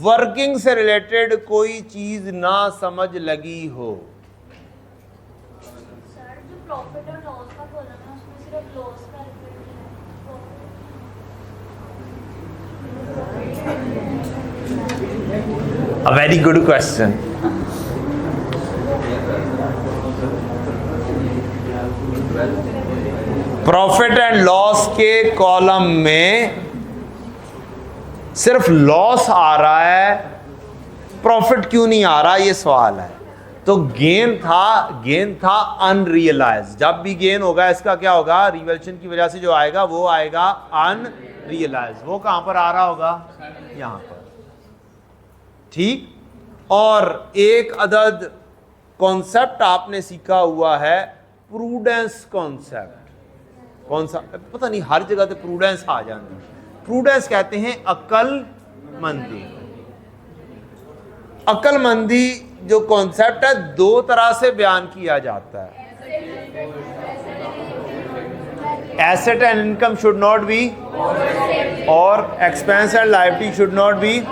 वर्किंग से रिलेटेड कोई चीज ना समझ लगी हो। सर जो प्रॉफिट और लॉस का कॉलम है उसमें सिर्फ लॉस का A very good question. Profit and loss के कॉलम में सिर्फ लॉस आ रहा है, प्रॉफिट क्यों नहीं आ रहा, ये सवाल है। तो गेन था अनरियलाइज। जब भी गेन होगा इसका क्या होगा, रिवैल्यूएशन की वजह से जो आएगा वो आएगा अनरियलाइज। वो कहां पर आ रहा होगा, यहां पर। ठीक। और एक अदद कॉन्सेप्ट आपने सीखा हुआ है, प्रूडेंस कॉन्सेप्ट। कौन सा, पता नहीं हर जगह पे प्रूडेंस आ जाती है। प्रूडेंस कहते हैं अक्लमंदी। अक्लमंदी जो कॉन्सेप्ट है दो तरह से बयान किया जाता है। Asset and income should not be, और expense and liability should not be.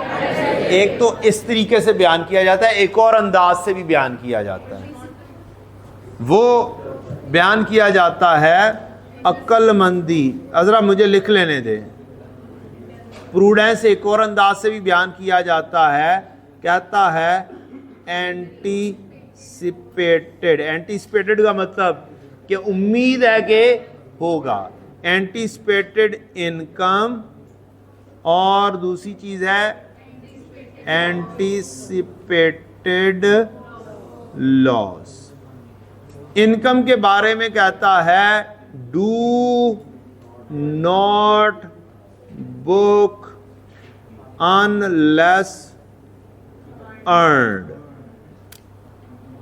एक तो इस तरीके से बयान किया जाता है, एक और अंदाज से भी बयान किया जाता है। वो बयान किया जाता है अक्लमंदी। अजरा मुझे लिख लेने दे। प्रूडेंस एक और अंदाज से भी बयान किया जाता है, कहता है एंटी एंटीसिपेटेड, एंटीसिपेटेड का मतलब कि उम्मीद है कि होगा, एंटीसिपेटेड इनकम, और दूसरी चीज है एंटीसिपेटेड लॉस। इनकम के बारे में कहता है do not book unless earned,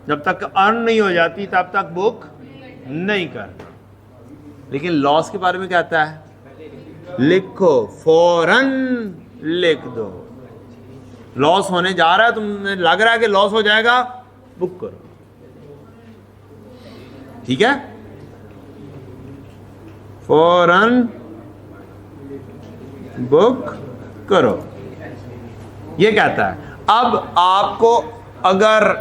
जब तक अर्न नहीं हो जाती तब तक बुक नहीं करना। लेकिन लॉस के बारे में कहता है लिखो, फौरन लिख दो, लॉस होने जा रहा है, तुम्हें लग रहा है कि लॉस हो जाएगा, बुक करो। ठीक है, फौरन बुक करो, ये कहता है। अब आपको अगर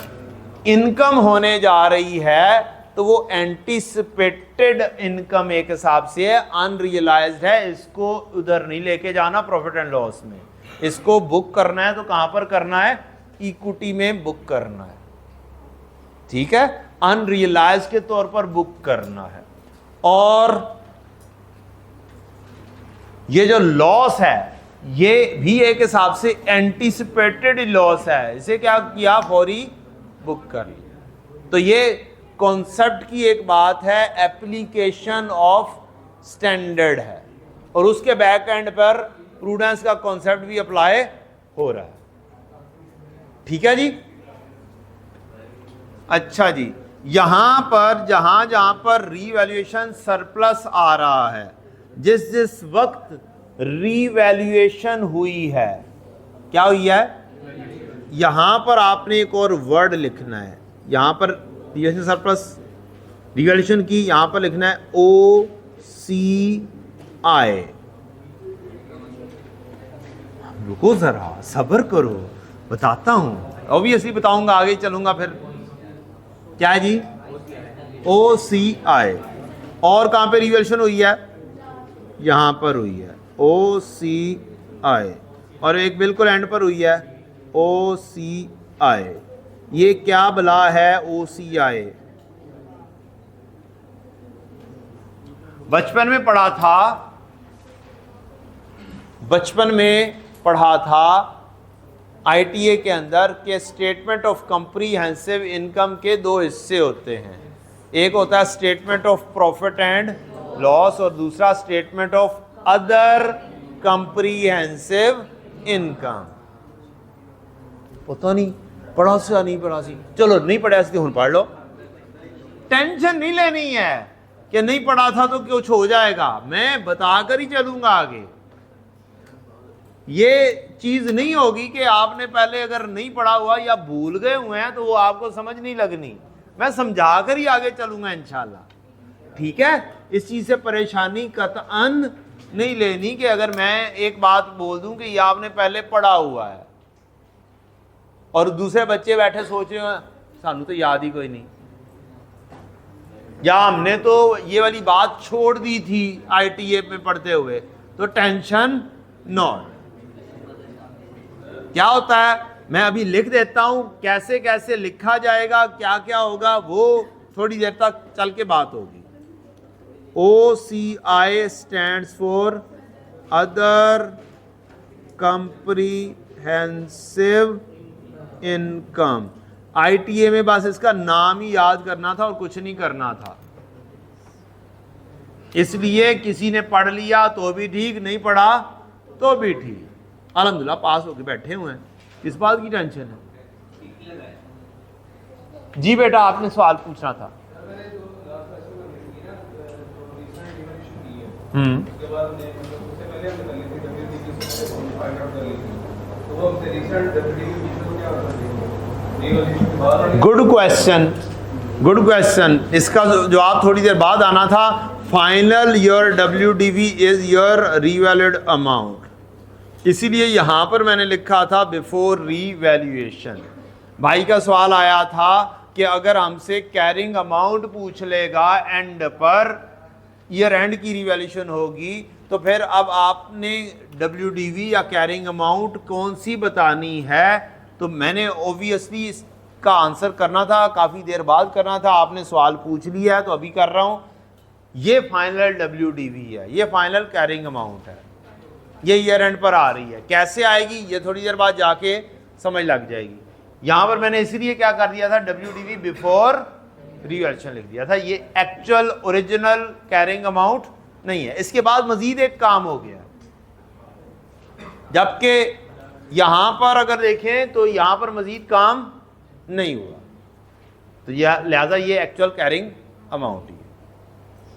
इनकम होने जा रही है तो वो एंटीसिपेटेड इनकम एक हिसाब से है, अनरियलाइज्ड है, इसको उधर नहीं लेके जाना प्रॉफिट एंड लॉस में, इसको बुक करना है तो कहां पर करना है, इक्विटी में बुक करना है। ठीक है, अनरियलाइज्ड के तौर पर बुक करना है। और ये जो लॉस है ये भी एक हिसाब से एंटीसिपेटेड लॉस है, इसे क्या किया, फौरी बुक कर लिया। तो ये कॉन्सेप्ट की एक बात है, एप्लीकेशन ऑफ स्टैंडर्ड है, और उसके बैक एंड पर प्रूडेंस का कॉन्सेप्ट भी अप्लाई हो रहा है। ठीक है जी, अच्छा जी, यहां पर जहां जहां पर रीवैल्यूएशन सरप्लस आ रहा है, जिस जिस वक्त रीवैल्यूएशन हुई है, क्या हुई है, यहां पर आपने एक और वर्ड लिखना है, यहां पर रीवैल्यूएशन सरप्लस, रीवैल्यूएशन की यहां पर लिखना है OCI। रुको जरा, सब्र करो, बताता हूं, ऑब्वियसली बताऊंगा, आगे चलूंगा फिर। क्या है जी, OCI। और कहां पे रीवैल्यूएशन हुई है, यहां पर हुई है OCI, और एक बिल्कुल एंड पर हुई है OCI। ये क्या बला है OCI, बचपन में पढ़ा था, बचपन में पढ़ा था ITA के अंदर के स्टेटमेंट ऑफ कंप्रीहेंसिव इनकम के दो हिस्से होते हैं, एक होता है statement of profit and loss और दूसरा statement of other comprehensive income. पता नहीं पढ़ा सा नहीं पढ़ा सी, चलो नहीं पढ़ा सी हुन पढ़ लो, टेंशन नहीं लेनी है कि नहीं पढ़ा था तो कुछ हो जाएगा, मैं बताकर ही चलूंगा आगे। ये चीज नहीं होगी कि आपने पहले अगर नहीं पढ़ा हुआ या भूल गए हुए हैं तो वो आपको समझ नहीं लगनी, मैं समझा कर ही आगे चलूंगा इंशाल्लाह। ठीक है, इस चीज से परेशानी कतअन नहीं लेनी कि अगर मैं एक बात बोल दूं कि ये आपने पहले पढ़ा हुआ है और दूसरे बच्चे बैठे सोच रहे हैं सानू तो याद ही कोई नहीं, या हमने तो ये वाली बात छोड़ दी थी ITA में पढ़ते हुए, तो टेंशन नॉट। क्या होता है, मैं अभी लिख देता हूं, कैसे कैसे लिखा जाएगा, क्या क्या होगा, वो थोड़ी देर तक चल के बात होगी। OCI stands for other comprehensive income. ITA में बस इसका नाम ही याद करना था और कुछ नहीं करना था, इसलिए किसी ने पढ़ लिया तो भी ठीक, नहीं पढ़ा तो भी ठीक, अल्हम्दुलिल्लाह पास होके बैठे हुए हैं, किस बात की टेंशन है। जी बेटा आपने सवाल पूछना था। Good question, good question. इसका जवाब थोड़ी देर बाद आना था। Final your WDV is your revalued amount, इसीलिए यहां पर मैंने लिखा था बिफोर रीवैल्यूएशन। भाई का सवाल आया था कि अगर हमसे कैरिंग अमाउंट पूछ लेगा एंड पर, ईयर एंड की रिवैल्यूएशन होगी, तो फिर अब आपने WDV या कैरिंग अमाउंट कौन सी बतानी है। तो मैंने ऑब्वियसली का आंसर करना था, काफ़ी देर बाद करना था, आपने सवाल पूछ लिया है तो अभी कर रहा हूँ। ये फाइनल WDV है, ये फाइनल कैरिंग अमाउंट है, ये ईयर एंड पर आ रही है। कैसे आएगी ये थोड़ी देर बाद जाके समझ लग जाएगी। यहाँ पर मैंने इसलिए क्या कर दिया था, WDV बिफोर रिवैल्यूएशन लिख दिया था, ये एक्चुअल ओरिजिनल कैरिंग अमाउंट नहीं है। इसके बाद मजीद एक काम हो गया, जबकि यहां पर अगर देखें तो यहां पर मजीद काम नहीं हुआ, तो लिहाजा ये एक्चुअल कैरिंग अमाउंट ही है।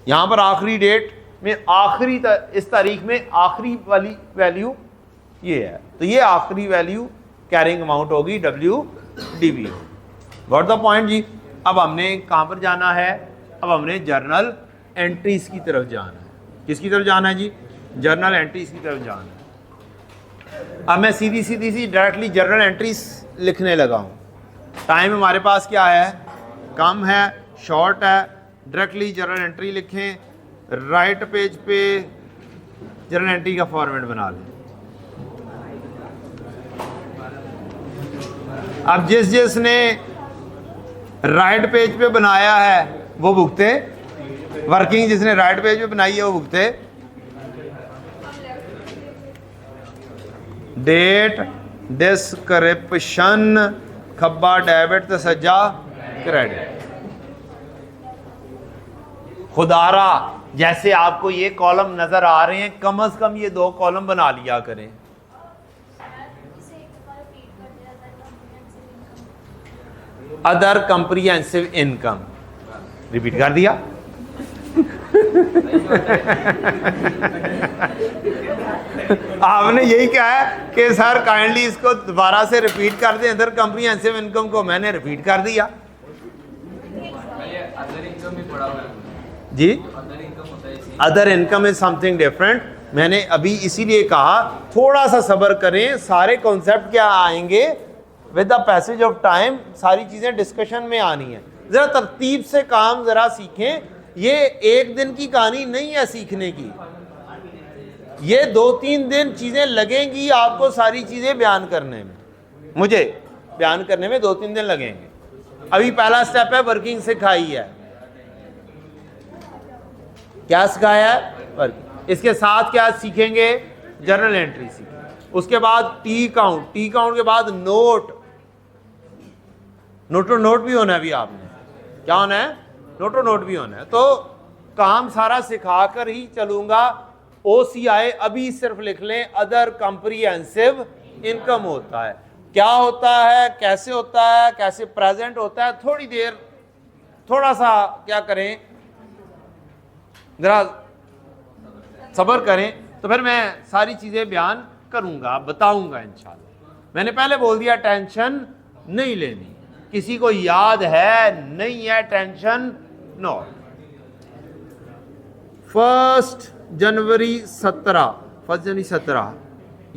यहां पर आखिरी डेट में इस तारीख में आखिरी वाली वैल्यू ये है, तो ये आखिरी वैल्यू कैरिंग अमाउंट होगी, WDV। गॉट द पॉइंट जी। अब हमने कहां पर जाना है, अब हमने जर्नल एंट्रीज की तरफ जाना है। किसकी तरफ जाना है जी, जर्नल एंट्रीज की तरफ जाना है। अब मैं सीधी सी डायरेक्टली जर्नल एंट्रीज लिखने लगा हूँ। टाइम हमारे पास क्या है, कम है, शॉर्ट है, डायरेक्टली जर्नल एंट्री लिखें। राइट पेज पे जर्नल एंट्री का फॉर्मेट बना लें। अब जिसने राइट पेज पे बनाया है वो भुगते, वर्किंग जिसने राइट पेज पे बनाई है वो भुगते। डेट डिस्क्रिप्शन खब्बा डेबिट तो सज्जा क्रेडिट। खुदारा जैसे आपको ये कॉलम नजर आ रहे हैं, कम से कम ये 2 कॉलम बना लिया करें। अदर कंप्रीहेंसिव इनकम, रिपीट कर दिया। आपने यही कहा है कि सर काइंडली इसको दोबारा से रिपीट कर दें, अदर कंप्रीहेंसिव इनकम को मैंने रिपीट कर दिया जी। Other income is something different. मैंने अभी इसीलिए कहा थोड़ा सा सब्र करें, सारे कॉन्सेप्ट क्या आएंगे with the passage of time, सारी चीजें डिस्कशन में आनी है। जरा तरतीब से काम जरा सीखें, ये एक दिन की कहानी नहीं है सीखने की, ये 2-3 दिन चीजें लगेंगी आपको सारी चीजें बयान करने में, मुझे बयान करने में 2-3 दिन लगेंगे। अभी पहला स्टेप है वर्किंग सिखाई है। क्या सिखाया है, वर्किंग। इसके साथ क्या सीखेंगे, जर्नल एंट्री सीखेंगे। उसके बाद टी काउंट के बाद नोट नोट भी होना है। अभी आपने क्या होना है, नोट भी होना है। तो काम सारा सिखा कर ही चलूंगा। OCI अभी सिर्फ लिख लें, अदर कंप्रीहेंसिव इनकम होता है। क्या होता है, कैसे होता है, कैसे प्रेजेंट होता है, थोड़ी देर थोड़ा सा क्या करें, जरा सब्र करें, तो फिर मैं सारी चीजें बयान करूंगा, बताऊंगा इंशाल्लाह। मैंने पहले बोल दिया टेंशन नहीं लेनी, किसी को याद है नहीं है टेंशन नो। 1 जनवरी 17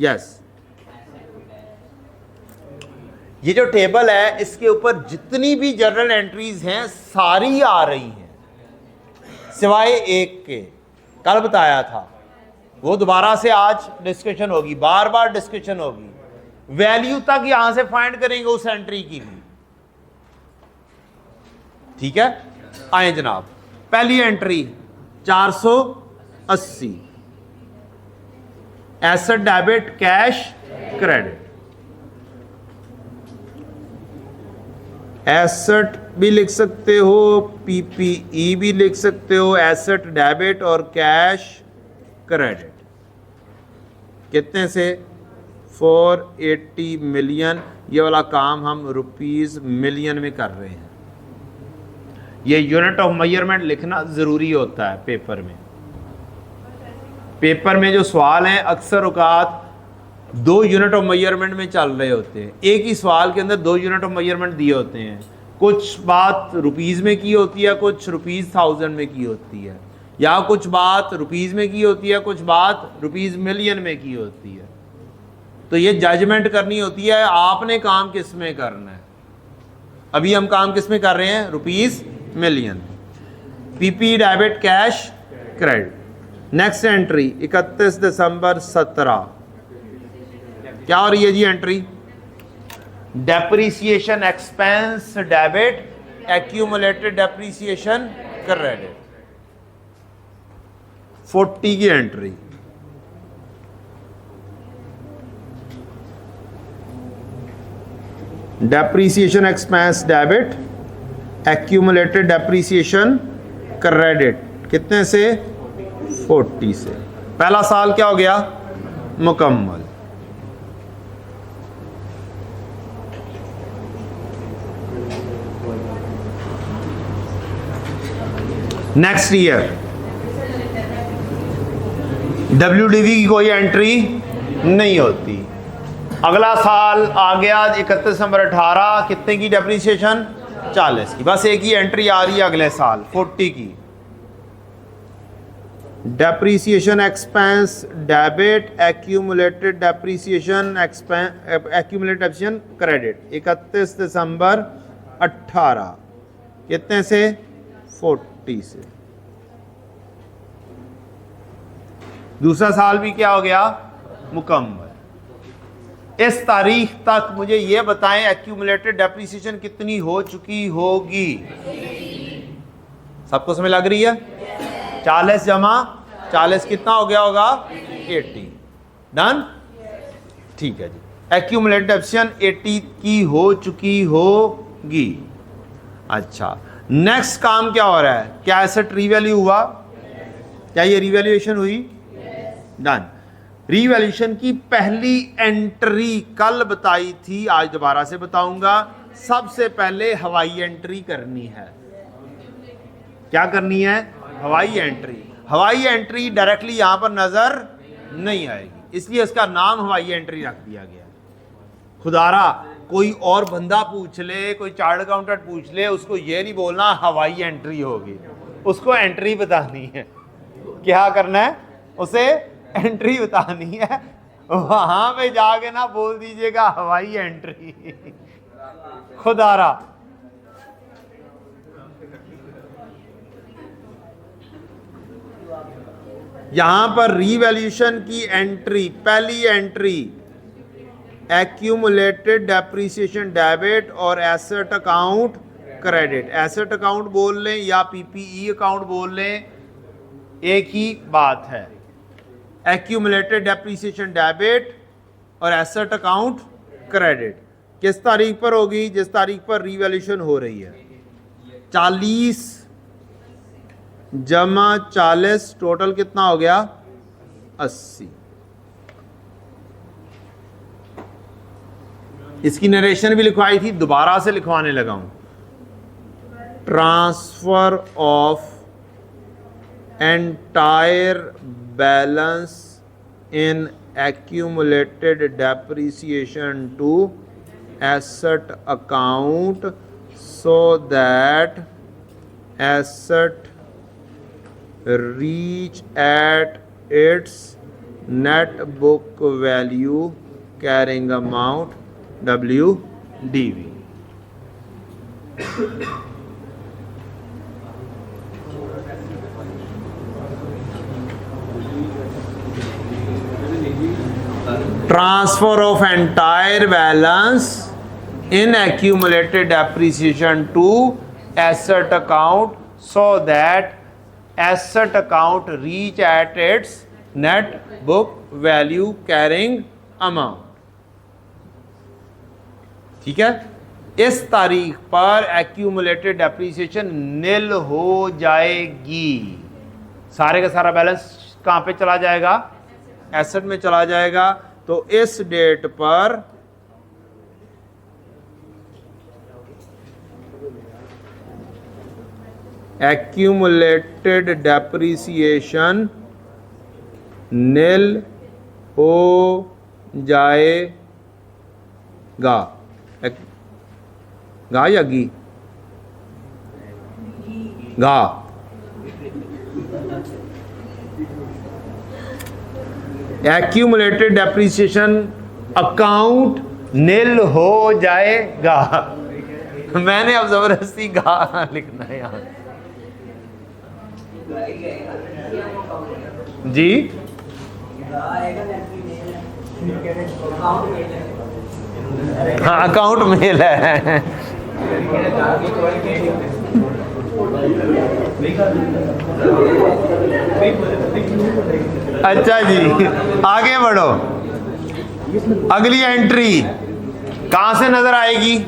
यस। ये जो टेबल है इसके ऊपर जितनी भी जर्नल एंट्रीज हैं सारी आ रही हैं सिवाय एक के, कल बताया था। वो दोबारा से आज डिस्कशन होगी, बार बार डिस्कशन होगी। वैल्यू तक यहां से फाइंड करेंगे उस एंट्री की भी, ठीक है। आए जनाब, पहली entry 480, asset debit cash credit. Asset भी लिख सकते हो, PPE भी लिख सकते हो, एसेट डेबिट और कैश क्रेडिट। कितने से, 480 मिलियन। ये वाला काम हम रुपीस मिलियन में कर रहे हैं। ये यूनिट ऑफ मेजरमेंट लिखना ज़रूरी होता है पेपर में। पेपर में जो सवाल हैं अक्सर औकात 2 यूनिट ऑफ मेजरमेंट में चल रहे होते हैं। एक ही सवाल के अंदर 2 यूनिट ऑफ मेजरमेंट दिए होते हैं। कुछ बात रुपीज़ में की होती है, कुछ रुपीज़ 1000 में की होती है, या कुछ बात रुपीज़ में की होती है, कुछ बात रुपीज़ मिलियन में की होती है। तो ये जजमेंट करनी होती है आपने काम किस में करना है। अभी हम काम किस में कर रहे हैं, rupees million. PP debit cash credit. Next entry 31 दिसंबर 17, क्या हो रही है जी entry, depreciation expense debit, accumulated depreciation credit. 40 की entry. Depreciation expense debit, accumulated depreciation credit कितने से? 40 से। पहला साल क्या हो गया? मुकम्मल। नेक्स्ट ईयर WDV की कोई एंट्री नहीं होती। अगला साल आ गया 31 दिसंबर 18, कितने की डेप्रीसिएशन? 40 की। बस एक ही एंट्री आ रही है अगले साल 40 की। Depreciation expense debit, accumulated depreciation accumulated depreciation credit 31 दिसंबर 18 कितने से? 40 से। दूसरा साल भी क्या हो गया? मुकम्मल। इस तारीख तक मुझे ये बताएं एक्यूमुलेटेड डेप्रीसिएशन कितनी हो चुकी होगी? सबको समझ लग रही है? 40 जमा 40 कितना हो गया होगा? 80। डन? ठीक है जी। एक्यूमुलेटेड डेप्रीसिएशन 80 की हो चुकी होगी। अच्छा, नेक्स्ट काम क्या हो रहा है? क्या एसेट रीवैल्यू हुआ? क्या ये रीवैल्यूएशन हुई? डन। रीवैल्यूएशन की पहली एंट्री कल बताई थी, आज दोबारा से बताऊंगा। सबसे पहले हवाई एंट्री करनी है। क्या करनी है? हवाई एंट्री। हवाई एंट्री डायरेक्टली यहां पर नजर नहीं आएगी, इसलिए इसका नाम हवाई एंट्री रख दिया गया। खुदारा कोई और बंदा पूछ ले, कोई चार्ट अकाउंटेंट पूछ ले, उसको ये नहीं बोलना हवाई एंट्री होगी, उसको एंट्री बतानी है। क्या करना है? उसे एंट्री बतानी है। वहां पे जाके ना बोल दीजिएगा हवाई एंट्री। खुदारा यहां पर रीवैल्यूएशन की एंट्री, पहली एंट्री एक्यूमुलेटेड डेप्रीसिएशन डेबिट और asset account credit. Asset account बोल लें या PPE अकाउंट बोल लें, एक ही बात है। एक्यूमुलेटेड डेप्रीसिएशन डेबिट और एसेट अकाउंट क्रेडिट किस तारीख पर होगी? जिस तारीख पर रीवैल्यूएशन हो रही है। 40 जमा 40 टोटल कितना हो गया? 80। इसकी नरेशन भी लिखवाई थी, दोबारा से लिखवाने लगा हूं। Transfer of entire balance in accumulated depreciation to asset account so that asset reach at its net book value carrying amount WDV. Transfer of entire balance in accumulated depreciation to asset account so that asset account reach at its net book value carrying amount. ठीक है, इस तारीख पर accumulated depreciation नील हो जाएगी। सारे का सारा बैलेंस कहां पे चला जाएगा? एसेट में चला जाएगा। तो इस डेट पर एक्यूमुलेटेड डेप्रीसिएशन नील हो जाएगा। गा या गी? गा। एक्यूमुलेटेड डेप्रीसिएशन अकाउंट नील हो जाएगा। मैंने अब जबरदस्ती गा लिखना है यहां जी। हाँ अकाउंट मेल है। अच्छा जी, आगे बढ़ो। अगली एंट्री कहां से नजर आएगी?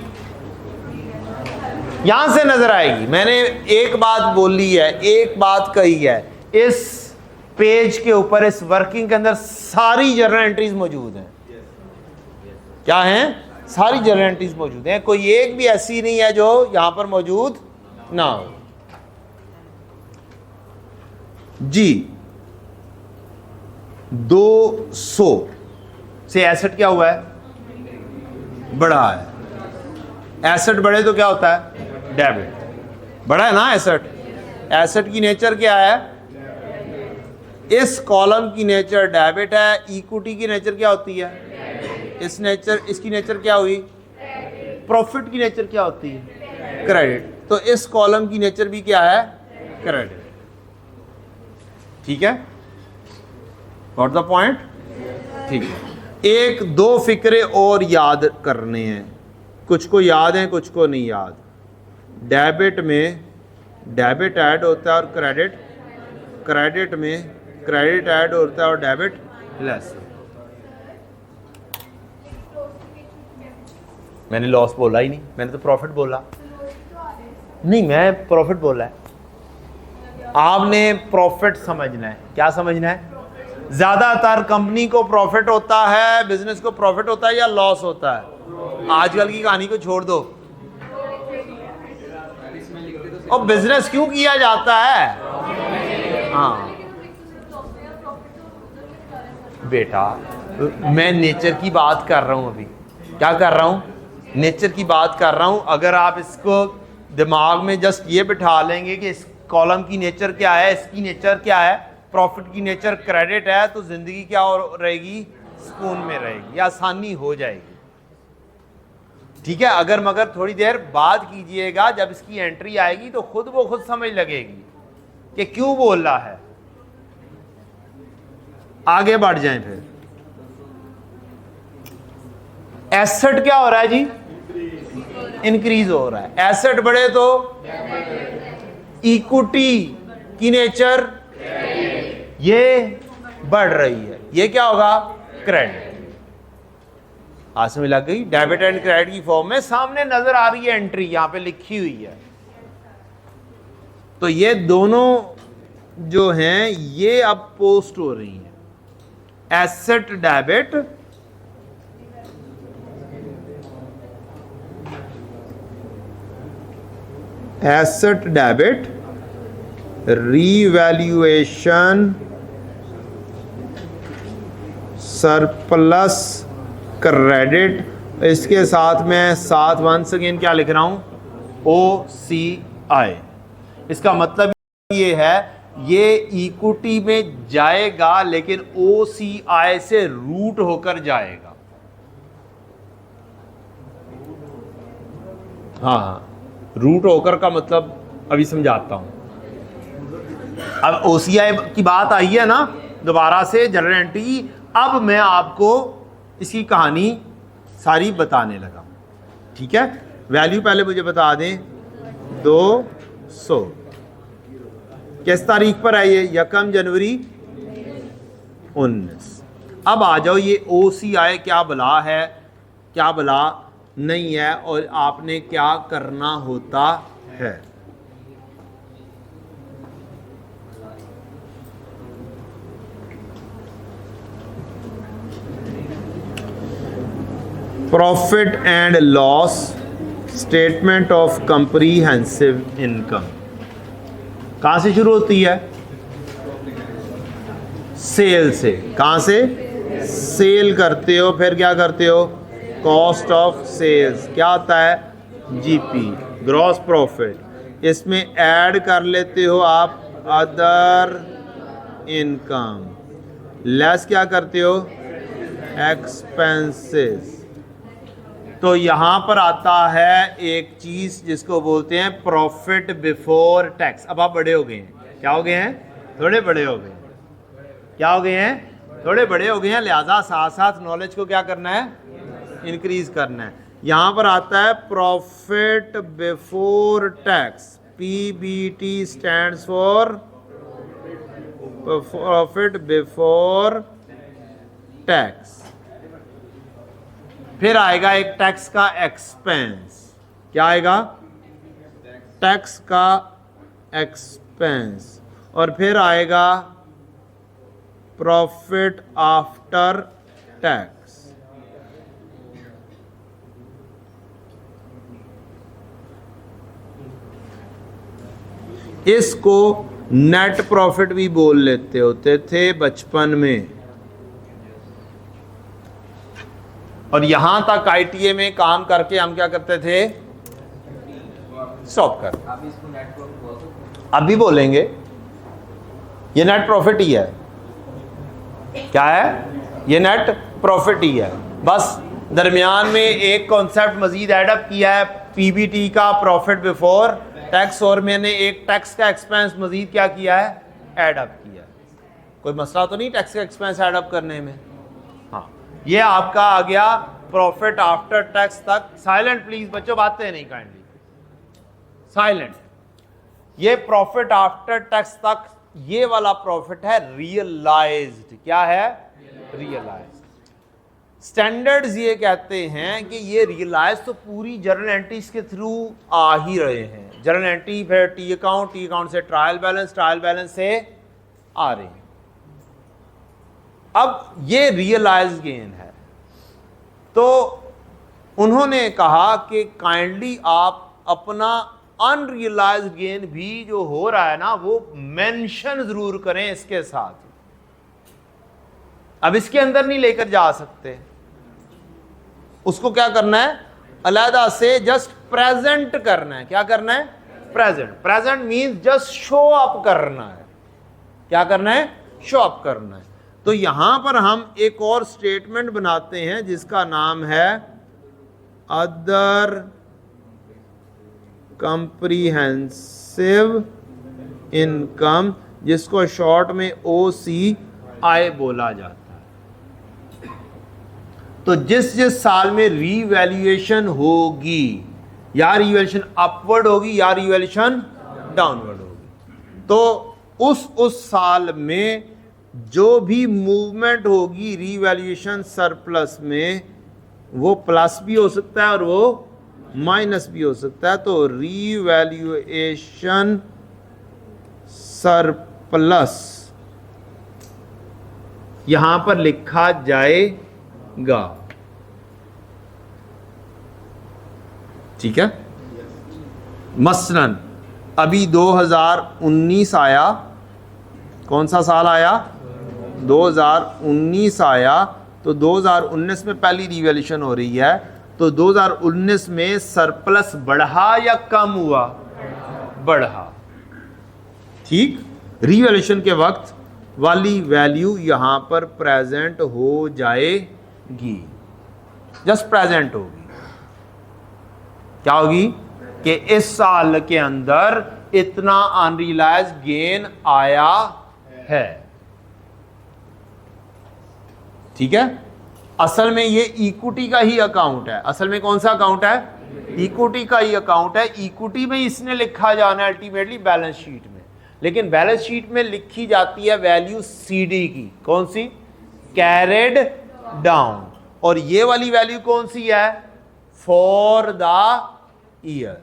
यहां से नजर आएगी। मैंने एक बात बोली है, एक बात कही है, इस पेज के ऊपर, इस वर्किंग के अंदर सारी जर्नल एंट्रीज मौजूद हैं। क्या हैं? सारी जर्नल एंट्रीज मौजूद हैं, कोई एक भी ऐसी नहीं है जो यहां पर मौजूद ना हो जी। 200 से एसेट क्या हुआ है? बढ़ा है। एसेट बढ़े तो क्या होता है? डेबिट। बढ़ा है ना एसेट। एसेट की नेचर क्या है? इस कॉलम की नेचर डेबिट है। इक्विटी की नेचर क्या होती है? इसकी नेचर क्या हुई? प्रॉफिट की नेचर क्या होती है? क्रेडिट। तो इस कॉलम की नेचर भी क्या है? क्रेडिट। ठीक है, गॉट द पॉइंट? ठीक है। एक दो फिक्रे और याद करने हैं, कुछ को याद है कुछ को नहीं याद। डेबिट में डेबिट ऐड होता है और क्रेडिट में क्रेडिट ऐड होता है और डेबिट लेस। मैंने लॉस बोला ही नहीं, मैंने तो प्रॉफिट बोला। नहीं, मैं प्रॉफिट बोला है। आपने प्रॉफिट समझना है। क्या समझना है? ज्यादातर कंपनी को प्रॉफिट होता है, बिजनेस को प्रॉफिट होता है या लॉस होता है? आजकल की कहानी को छोड़ दो। और बिजनेस क्यों किया जाता है? हाँ बेटा, मैं नेचर की बात कर रहा हूं अभी। क्या कर रहा हूं? नेचर की बात कर रहा हूं। अगर आप इसको दिमाग में जस्ट ये बिठा लेंगे कि इस कॉलम की नेचर क्या है, इसकी नेचर क्या है, प्रॉफिट की नेचर क्रेडिट है, तो जिंदगी क्या रहेगी? सुकून में रहेगी, आसानी हो जाएगी। ठीक है, अगर मगर थोड़ी देर बाद कीजिएगा, जब इसकी एंट्री आएगी तो खुद वो खुद समझ लगेगी कि क्यों बोल रहा है। आगे बढ़ जाएं फिर। एसेट क्या हो रहा है जी? इंक्रीज हो रहा है। एसेट बढ़े तो इक्विटी की नेचर ये बढ़ रही है, ये क्या होगा? क्रेडिट। आज में लग गई। डेबिट एंड क्रेडिट की फॉर्म में सामने नजर आ रही है एंट्री, यहां पे लिखी हुई है। तो ये दोनों जो हैं ये अब पोस्ट हो रही हैं। Asset debit, asset debit, revaluation, surplus, credit. इसके साथ में साथ वंस अगेन क्या लिख रहा हूं? OCI। इसका मतलब ये है ये इक्विटी में जाएगा लेकिन OCI से रूट होकर जाएगा। हाँ, रूट होकर का मतलब अभी समझाता हूं। अब OCI की बात आई है ना दोबारा से, जनरल एंट्री। अब मैं आपको इसकी कहानी सारी बताने लगा। ठीक है, वैल्यू पहले मुझे बता दें। 200 किस तारीख पर है? ये 1 जनवरी 19। अब आ जाओ, ये OCI क्या बला है, क्या बला नहीं है, और आपने क्या करना होता है। Profit and loss statement of comprehensive income कहां से शुरू होती है? सेल से। कहां से? सेल करते हो, फिर क्या करते हो? Cost of sales. क्या आता है? GP, gross profit. इसमें ऐड कर लेते हो आप अदर इनकम, लेस क्या करते हो? एक्सपेंसेस। तो यहां पर आता है एक चीज जिसको बोलते हैं प्रॉफिट बिफोर टैक्स। अब आप बड़े हो गए हैं। क्या हो गए हैं? थोड़े बड़े हो गए। क्या हो गए हैं? थोड़े बड़े हो गए हैं, लिहाजा साथ साथ नॉलेज को क्या करना है? इंक्रीज करना है। यहाँ पर आता है profit before tax, PBT stands for profit before tax. फिर आएगा एक टैक्स का एक्सपेंस, क्या आएगा? टैक्स का एक्सपेंस। और फिर आएगा प्रॉफिट आफ्टर टैक्स। इसको नेट प्रॉफिट भी बोल लेते होते थे बचपन में। और यहां तक ITA में काम करके हम क्या करते थे? स्टॉप कर। अब भी बोलेंगे ये नेट प्रॉफिट ही है। क्या है? ये नेट प्रॉफिट ही है। बस दरमियान में एक कॉन्सेप्ट मजीद एडअप किया है, PBT का प्रॉफिट बिफोर टैक्स, और मैंने एक टैक्स का एक्सपेंस मजीद क्या किया है? एडअप किया है। कोई मसला तो नहीं टैक्स का एक्सपेंस एडअप करने में? हाँ, ये आपका आ गया प्रॉफिट आफ्टर टैक्स तक। साइलेंट प्लीज बच्चों, बातें नहीं काइंडली साइलेंट। ये प्रॉफिट आफ्टर टैक्स तक, ये वाला प्रॉफिट है रियलाइज्ड। क्या है? रियलाइज्ड। स्टैंडर्ड्स ये कहते हैं कि ये रियलाइज तो पूरी जर्नल एंट्रीज के थ्रू आ ही रहे हैं। जर्नल एंट्री, फिर टी अकाउंट से ट्रायल बैलेंस से आ रहे हैं। अब ये रियलाइज गेन है, तो उन्होंने कहा कि काइंडली आप अपना अनरियलाइज्ड गेन भी जो हो रहा है ना, वो मेंशन जरूर करें इसके साथ। अब इसके अंदर नहीं लेकर जा सकते, उसको क्या करना है? अलहदा से जस्ट प्रेजेंट करना है। क्या करना है? Present. Present means just show up करना है। क्या करना है? शो अप करना है। तो यहां पर हम एक और स्टेटमेंट बनाते हैं जिसका नाम है अदर कंप्रीहेंसिव इनकम, जिसको शॉर्ट में OCI बोला जाता है। तो जिस जिस साल में रीवैल्यूएशन होगी, या रीवैल्यूएशन अपवर्ड होगी या रीवैल्यूएशन डाउनवर्ड होगी, तो उस साल में जो भी मूवमेंट होगी रीवैल्यूएशन सरप्लस में, वो प्लस भी हो सकता है और वो माइनस भी हो सकता है। तो रीवैल्यूएशन सरप्लस यहां पर लिखा जाएगा। ठीक है? मसलन अभी 2019 आया, कौन सा साल आया? 2019 आया। तो 2019 में पहली रिवैल्यूएशन हो रही है, तो 2019 में सरप्लस बढ़ा या कम हुआ? बढ़ा। ठीक? रिवैल्यूएशन के वक्त वाली वैल्यू यहां पर प्रेजेंट हो जाएगी, जस्ट प्रेजेंट होगी। क्या होगी? कि इस साल के अंदर इतना अनरियलाइज्ड गेन आया है। ठीक है? असल में ये इक्विटी का ही अकाउंट है। असल में कौन सा अकाउंट है? इक्विटी का ही अकाउंट है। इक्विटी में इसने लिखा जाना है अल्टीमेटली बैलेंस शीट में, लेकिन बैलेंस शीट में लिखी जाती है वैल्यू CD की। कौन सी? Carried down. और ये वाली वैल्यू कौन सी है? For the year.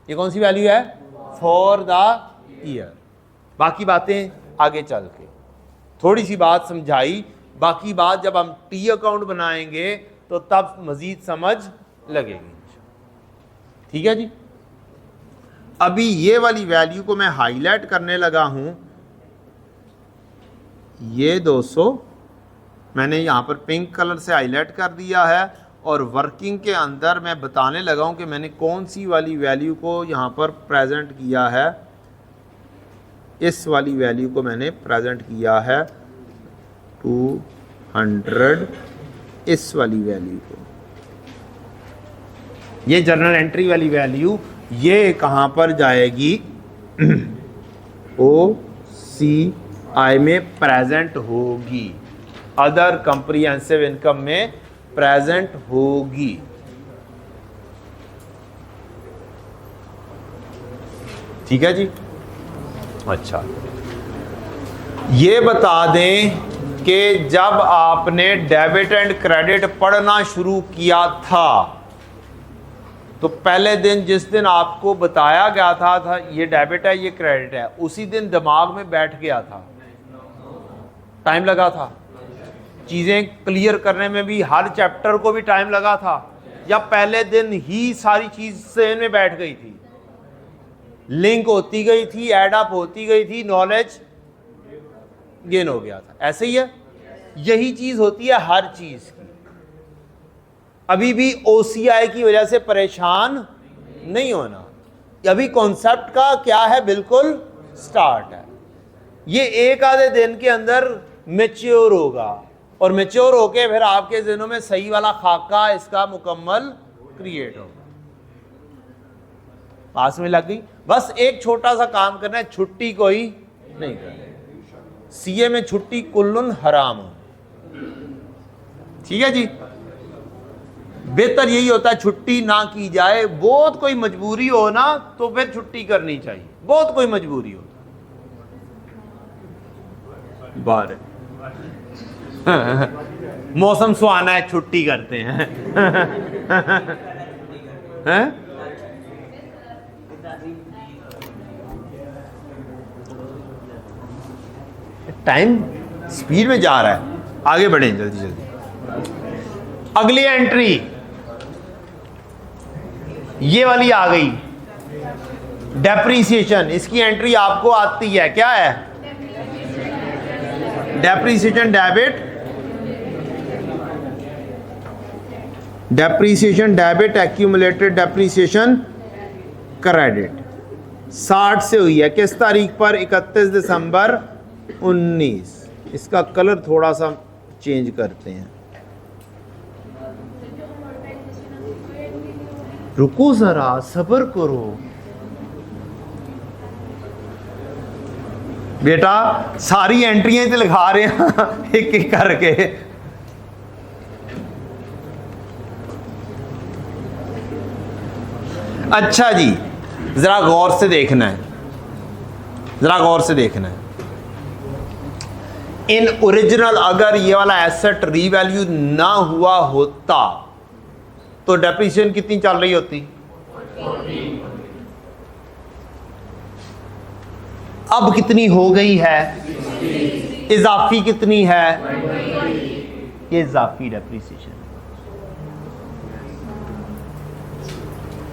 ये कौन सी वैल्यू है? For the year. बाकी बातें आगे चल के, थोड़ी सी बात समझाई, बाकी बात जब हम टी अकाउंट बनाएंगे तो तब मजीद समझ लगेगी। ठीक है जी? अभी ये वाली वैल्यू को मैं हाईलाइट करने लगा हूं। ये 200 मैंने यहां पर पिंक कलर से हाईलाइट कर दिया है, और वर्किंग के अंदर मैं बताने लगा हूं कि मैंने कौन सी वाली वैल्यू को यहां पर प्रेजेंट किया है। इस वाली वैल्यू को मैंने प्रेजेंट किया है 200, इस वाली वैल्यू को। ये जर्नल एंट्री वाली वैल्यू ये कहां पर जाएगी? OCI में प्रेजेंट होगी, अदर कंप्रीहेंसिव इनकम में प्रेजेंट होगी। ठीक है जी। अच्छा, ये बता दें कि जब आपने डेबिट एंड क्रेडिट पढ़ना शुरू किया था तो पहले दिन जिस दिन आपको बताया गया था ये डेबिट है ये क्रेडिट है, उसी दिन दिमाग में बैठ गया था? टाइम लगा था? चीज़ें क्लियर करने में भी हर चैप्टर को भी टाइम लगा था, या पहले दिन ही सारी चीज़ सेन में बैठ गई थी, लिंक होती गई थी, एड अप होती गई थी, नॉलेज गेन हो गया था? ऐसे ही है, यही चीज़ होती है हर चीज़ की। अभी भी OCI की वजह से परेशान नहीं होना, अभी कॉन्सेप्ट का क्या है, बिल्कुल स्टार्ट है। ये एक आधे दिन के अंदर मैच्योर होगा और मैच्योर होके फिर आपके ज़हनों में सही वाला खाका इसका मुकम्मल क्रिएट होगा। पास में लग गई? बस एक छोटा सा काम करना है, छुट्टी कोई नहीं करना। CA में छुट्टी कुल्लुन हराम हो। ठीक है जी। बेहतर यही होता है छुट्टी ना की जाए। बहुत कोई मजबूरी हो ना तो फिर छुट्टी करनी चाहिए, बहुत कोई मजबूरी हो। बार मौसम सुहाना है, छुट्टी करते हैं। हैं? टाइम स्पीड में जा रहा है, आगे बढ़ें जल्दी जल्दी। अगली एंट्री ये वाली आ गई, डेप्रीसिएशन। इसकी एंट्री आपको आती है, क्या है? Depreciation debit, depreciation debit, accumulated depreciation credit. 60 से हुई है किस तारीख पर? 31 दिसंबर 19। इसका कलर थोड़ा सा चेंज करते हैं। रुको जरा, सब्र करो बेटा, सारी एंट्रियां तो लिखा रहे हैं एक एक करके। अच्छा जी, जरा गौर से देखना है, जरा गौर से देखना है। इन ओरिजिनल अगर ये वाला एसेट रीवैल्यू ना हुआ होता तो डेप्रिसिएशन कितनी चल रही होती? अब कितनी हो गई है? इजाफी कितनी है? ये इजाफी डेप्रिसिएशन।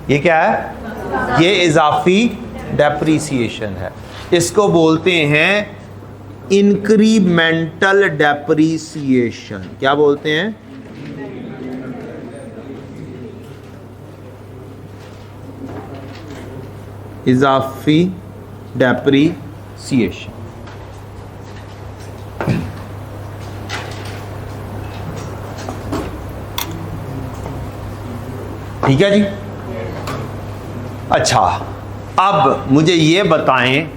ये क्या है? ये इजाफी डेप्रिसिएशन है। इसको बोलते हैं इंक्रीमेंटल डेप्रिसिएशन। क्या बोलते हैं? इजाफी डेप्रिसिएशन। ठीक है जी। अच्छा, अब मुझे ये बताएं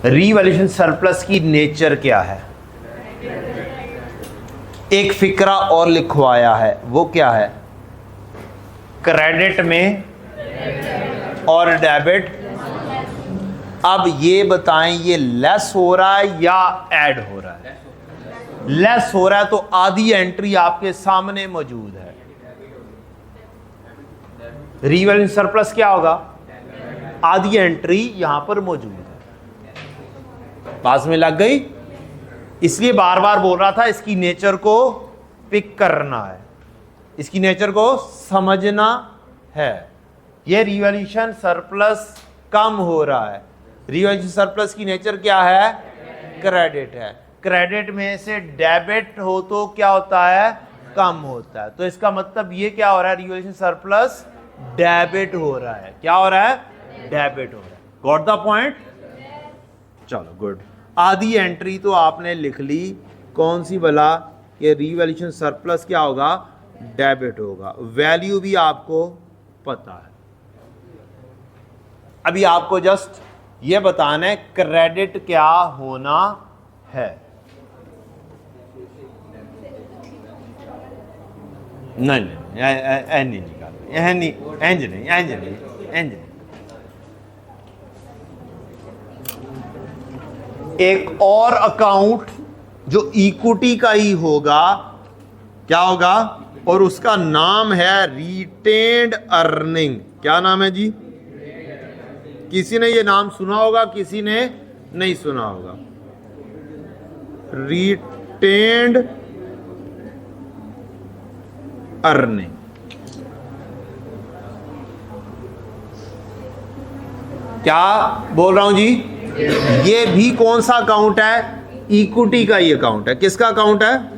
रीवैल्यूएशन सरप्लस की नेचर क्या है? एक फिक्रा और लिखवाया है, वो क्या है? क्रेडिट में और डेबिट। अब ये बताएं ये लेस हो रहा है या ऐड हो रहा है? लेस हो रहा है तो आधी एंट्री आपके सामने मौजूद है। रीवैल्यूएशन सरप्लस क्या होगा? आधी एंट्री यहां पर मौजूद है। पास में लग गई? इसलिए बार बार बोल रहा था इसकी नेचर को पिक करना है, इसकी नेचर को समझना है। ये रीवैल्यूएशन सरप्लस कम हो रहा है। रीवैल्यूएशन सरप्लस की नेचर क्या है? क्रेडिट है। क्रेडिट में से डेबिट हो तो क्या होता है? कम होता है। तो इसका मतलब ये क्या हो रहा है? रीवैल्यूएशन सरप्लस डेबिट हो रहा है। क्या हो रहा है? डेबिट हो रहा है। Got the point? चलो गुड। आधी एंट्री तो आपने लिख ली। कौन सी भला? ये रीवैल्यूएशन सरप्लस क्या होगा? डेबिट होगा। वैल्यू भी आपको पता है। अभी आपको जस्ट ये बताना है क्रेडिट क्या होना है। नहीं नहीं ऐ नहीं निकाल, यह नहीं, इंज नहीं, इंज नहीं, इंज नहीं। एक और अकाउंट जो इक्विटी का ही होगा, क्या होगा, और उसका नाम है रिटेन्ड अर्निंग। क्या नाम है जी? किसी ने ये नाम सुना होगा, किसी ने नहीं सुना होगा। Retained earning. क्या बोल रहा हूं जी? ये भी कौन सा अकाउंट है? इक्विटी का ही अकाउंट है। किसका अकाउंट है?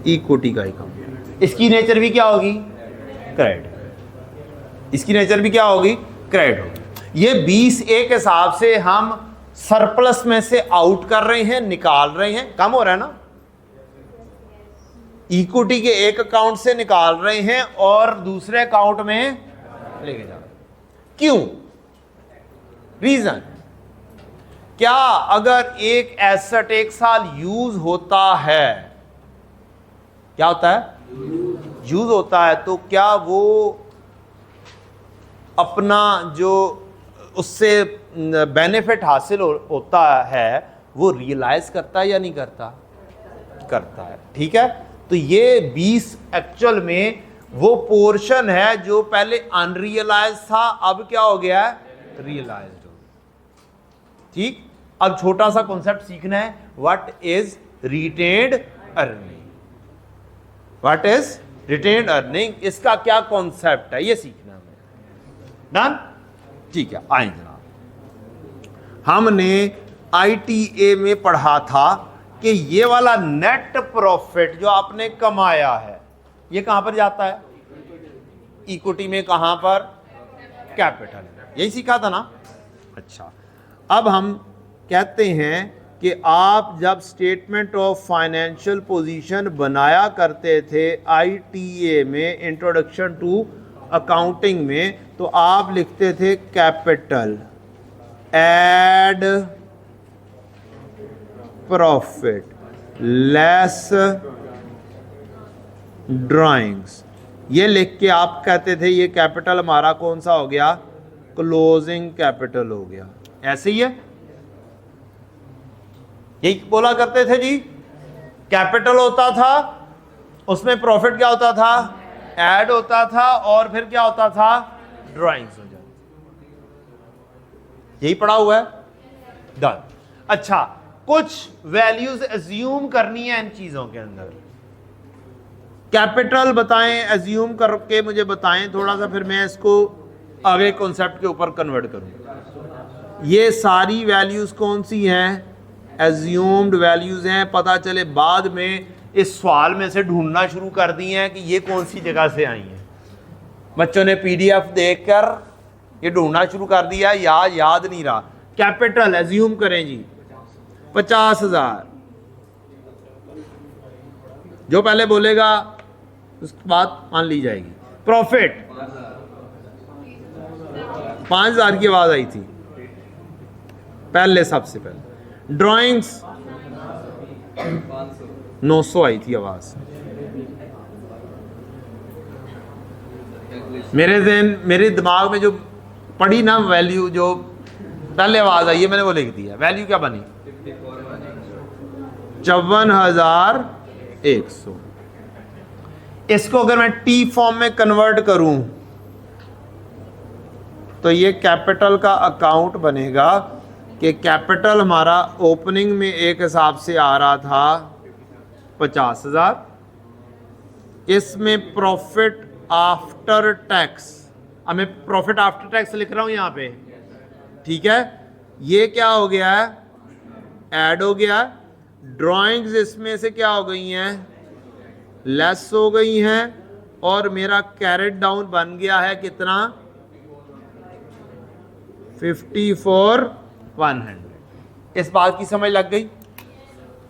इक्विटी का अकाउंट है। इसकी नेचर भी क्या होगी? क्रेडिट। इसकी नेचर भी क्या होगी? क्रेडिट होगी। ये 20A के हिसाब से हम सरप्लस में से आउट कर रहे हैं, निकाल रहे हैं, कम हो रहा है ना। इक्विटी के एक अकाउंट से निकाल रहे हैं और दूसरे अकाउंट में लेके जा रहे हैं। क्यों? रीजन क्या? अगर एक एसेट एक साल यूज होता है, क्या होता है? यूज होता है, तो क्या वो अपना जो उससे बेनिफिट हासिल होता है वो रियलाइज करता है या नहीं करता? करता है। ठीक है, तो ये 20 एक्चुअल में वो पोर्शन है जो पहले अनरियलाइज था, अब क्या हो गया है? रियलाइज्ड हो गया। ठीक, अब छोटा सा कॉन्सेप्ट सीखना है, what is retained earning. What is retained earning, इसका क्या कॉन्सेप्ट है ये सीखना है। डन? ठीक है, आए जनाब। हमने ITA में पढ़ा था कि ये वाला नेट प्रॉफिट जो आपने कमाया है, ये कहां पर जाता है? इक्विटी में। कहां पर? कैपिटल। यही सीखा था ना। अच्छा, अब हम कहते हैं कि आप जब स्टेटमेंट ऑफ फाइनेंशियल पोजीशन बनाया करते थे ITA में, इंट्रोडक्शन टू अकाउंटिंग में, तो आप लिखते थे capital add profit less drawings. ये लिख के आप कहते थे ये कैपिटल हमारा कौन सा हो गया? क्लोजिंग कैपिटल हो गया। ऐसे ही है, यही बोला करते थे जी। कैपिटल होता था, उसमें प्रॉफिट क्या होता था? ऐड होता था, और फिर क्या होता था? ड्राइंग्स हो जाती। यही पढ़ा हुआ है। डन। अच्छा, कुछ वैल्यूज एज्यूम करनी है इन चीजों के अंदर। कैपिटल बताएं, एज्यूम करके मुझे बताएं थोड़ा सा, फिर मैं इसको आगे कॉन्सेप्ट के ऊपर कन्वर्ट करूं। ये सारी वैल्यूज कौन सी हैं? एज्यूम्ड वैल्यूज हैं। पता चले बाद में इस सवाल में से ढूंढना शुरू कर दी हैं कि ये कौन सी जगह से आई हैं। बच्चों ने PDF देखकर ये ढूंढना शुरू कर दिया, याद नहीं रहा। कैपिटल एज्यूम करें जी 50,000। जो पहले बोलेगा उसकी बात मान ली जाएगी। प्रॉफिट 5,000 की आवाज आई थी पहले, सबसे पहले। ड्राइंग्स 900 आई थी आवाज। मेरे दिमाग में जो पढ़ी ना वैल्यू, जो पहले आवाज आई है, मैंने वो लिख दिया। वैल्यू क्या बनी? 54,100। इसको अगर मैं T फॉर्म में कन्वर्ट करूं तो ये कैपिटल का अकाउंट बनेगा कि कैपिटल हमारा ओपनिंग में एक हिसाब से आ रहा था 50,000। इसमें प्रॉफिट आफ्टर टैक्स, अब मैं प्रॉफिट आफ्टर टैक्स लिख रहा हूं यहां पे, ठीक है। ये क्या हो गया है? ऐड हो गया। ड्राइंग्स इसमें से क्या हो गई हैं? लेस हो गई हैं। और मेरा कैरेट डाउन बन गया है कितना? 54,100। इस बात की समझ लग गई?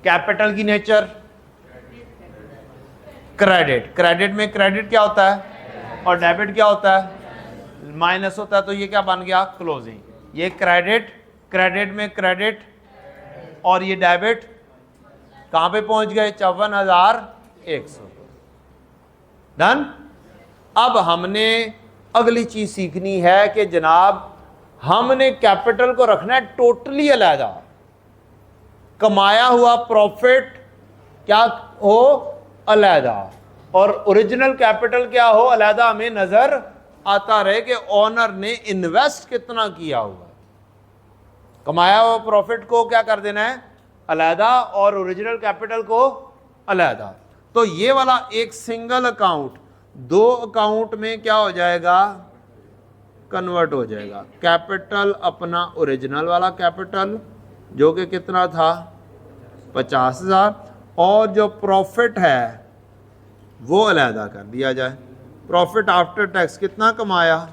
कैपिटल की नेचर क्रेडिट। क्रेडिट में क्रेडिट क्या होता है और डेबिट क्या होता है? माइनस होता है। तो ये क्या बन गया? क्लोजिंग। ये क्रेडिट, क्रेडिट में क्रेडिट, और ये डेबिट कहां पे पहुंच गए? 54,100 100। डन। अब हमने अगली चीज सीखनी है कि जनाब हमने कैपिटल को रखना है टोटली अलहदा। कमाया हुआ प्रॉफिट क्या हो, अलहदा, और ओरिजिनल कैपिटल क्या हो, अलहदा। हमें नजर आता रहे कि ओनर ने इन्वेस्ट कितना किया हुआ। कमाया हुआ प्रॉफिट को क्या कर देना है, अलहदा, और ओरिजिनल कैपिटल को अलहदा। तो ये वाला एक सिंगल अकाउंट दो अकाउंट में क्या हो जाएगा, कन्वर्ट हो जाएगा। कैपिटल अपना ओरिजिनल वाला कैपिटल जो कि कितना था 50,000, और जो प्रॉफिट है वो अलहदा कर दिया जाए। प्रॉफिट आफ्टर टैक्स कितना कमाया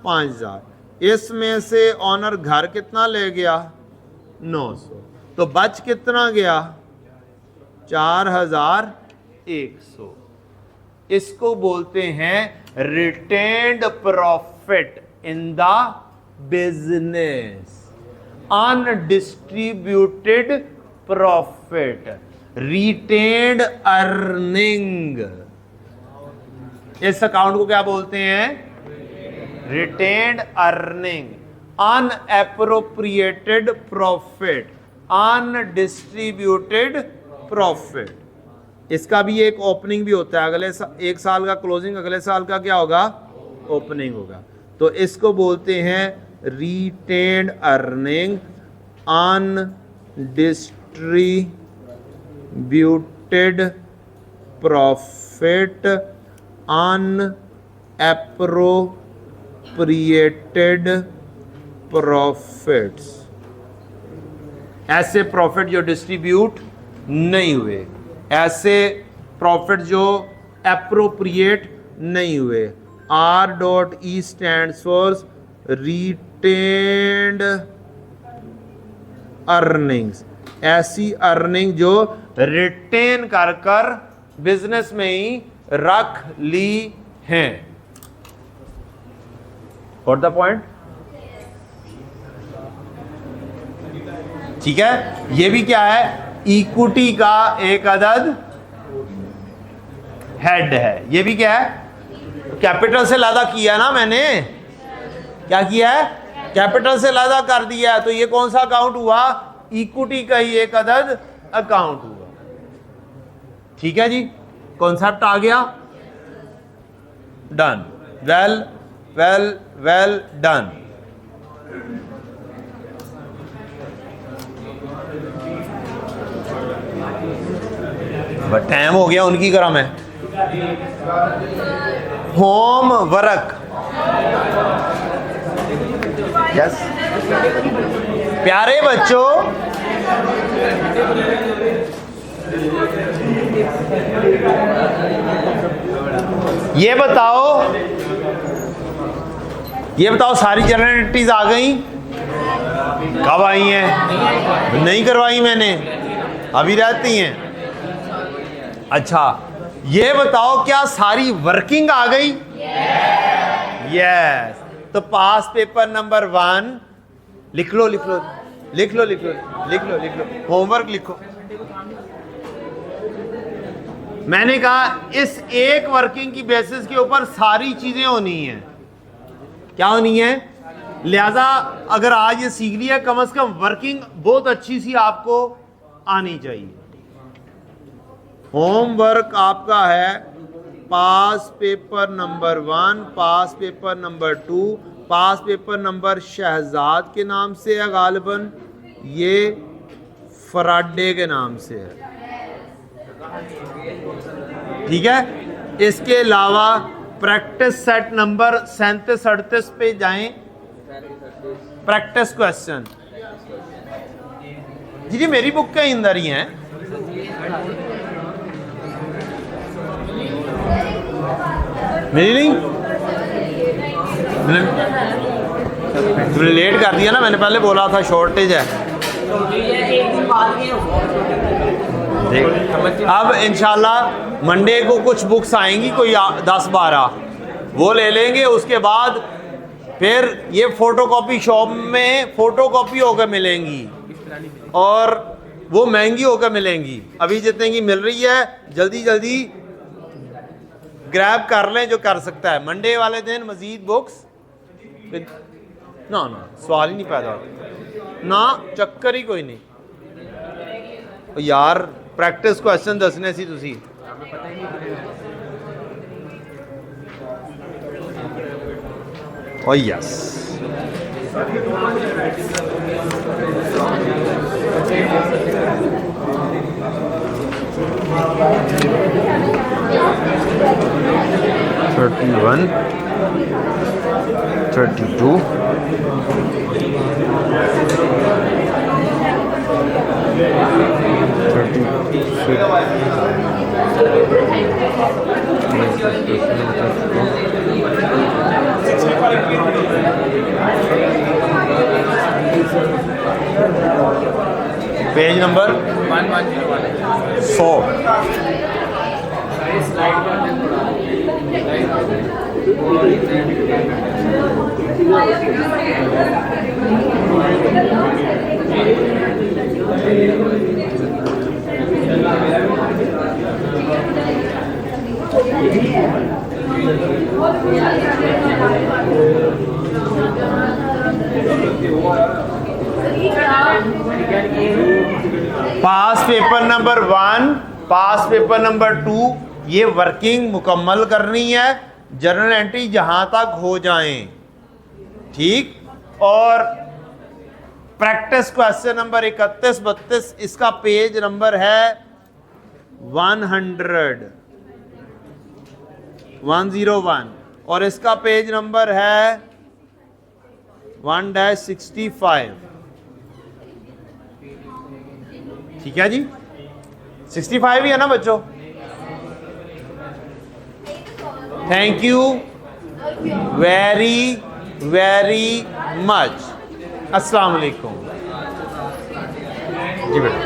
5,000, इसमें से ऑनर घर कितना ले गया 900, तो बच कितना गया 4,100। इसको बोलते हैं retained profit in the business, undistributed profit, retained earning. इस अकाउंट को क्या बोलते हैं, retained earning, unappropriated profit, undistributed profit. इसका भी एक ओपनिंग भी होता है, अगले एक साल का क्लोजिंग, अगले साल का क्या होगा, ओपनिंग होगा। तो इसको बोलते हैं retained earning, undistributed profit, unappropriated profits. ऐसे प्रॉफिट जो डिस्ट्रीब्यूट नहीं हुए, ऐसे प्रॉफिट जो एप्रोप्रिएट नहीं हुए। R.E stands for retained earnings, ऐसी अर्निंग जो रिटेन कर कर बिजनेस में ही रख ली हैं। Got the point? ठीक है। ये भी क्या है, इक्विटी का एक अदद हेड है। ये भी क्या है, कैपिटल से लादा किया ना मैंने, क्या किया है, कैपिटल से लादा कर दिया। तो ये कौन सा अकाउंट हुआ, इक्विटी का ही एक अदद अकाउंट हुआ। ठीक है जी, कॉन्सेप्ट आ गया। Done, well well well done. But time हो गया उनकी करा मैं। होम वर्क, यस प्यारे बच्चों, ये बताओ सारी जनरलिटीज आ गई, कब आई हैं, नहीं करवाई मैंने, अभी रहती हैं। अच्छा ये बताओ क्या सारी वर्किंग आ गई, यस। तो पास पेपर नंबर 1 लिख लो, लिख लो, लिख लो, लिख लो, लिख लो, लिख लो, होमवर्क लिखो। मैंने कहा इस एक वर्किंग की बेसिस के ऊपर सारी चीजें होनी है। क्या होनी है, लिहाजा अगर आज ये सीख लिया, कम से कम वर्किंग बहुत अच्छी सी आपको आनी चाहिए। होमवर्क आपका है पास पेपर नंबर 1, पास पेपर नंबर 2, पास पेपर नंबर शहजाद के नाम से है गालिबन, ये फराडे के नाम से है। ठीक है। इसके अलावा प्रैक्टिस सेट नंबर 37-38 पे जाएं, प्रैक्टिस क्वेश्चन। जी मेरी बुक के अंदर ही हैं। मेरी नहीं, तुमने लेट कर दिया ना, मैंने पहले बोला था शॉर्टेज है। अब इंशाल्लाह मंडे को कुछ बुक्स आएंगी, कोई 10-12 वो ले लेंगे। उसके बाद फिर ये फोटोकॉपी शॉप में फोटोकॉपी होकर मिलेंगी, और वो महंगी होकर मिलेंगी। अभी जितने की मिल रही है जल्दी जल्दी ग्रैब कर लें जो कर सकता है। मंडे वाले दिन मजीद बुक्स ना ना सवाल ही नहीं पैदा होता ना, चक्कर ही कोई नहीं। यार प्रैक्टिस क्वेश्चन दसने सी तुसी ओ यस (31, 32, पेज नंबर 100। पास पेपर नंबर 1, पास पेपर नंबर 2 ये वर्किंग मुकम्मल करनी है, जर्नल एंट्री जहां तक हो जाएं, ठीक। और प्रैक्टिस क्वेश्चन नंबर 31, 32 इसका पेज नंबर है 101 और इसका पेज नंबर है 1-65। ठीक है जी, 65 ही है ना बच्चों। Thank you very very much. अस्सलाम वालेकुम जी बेटा।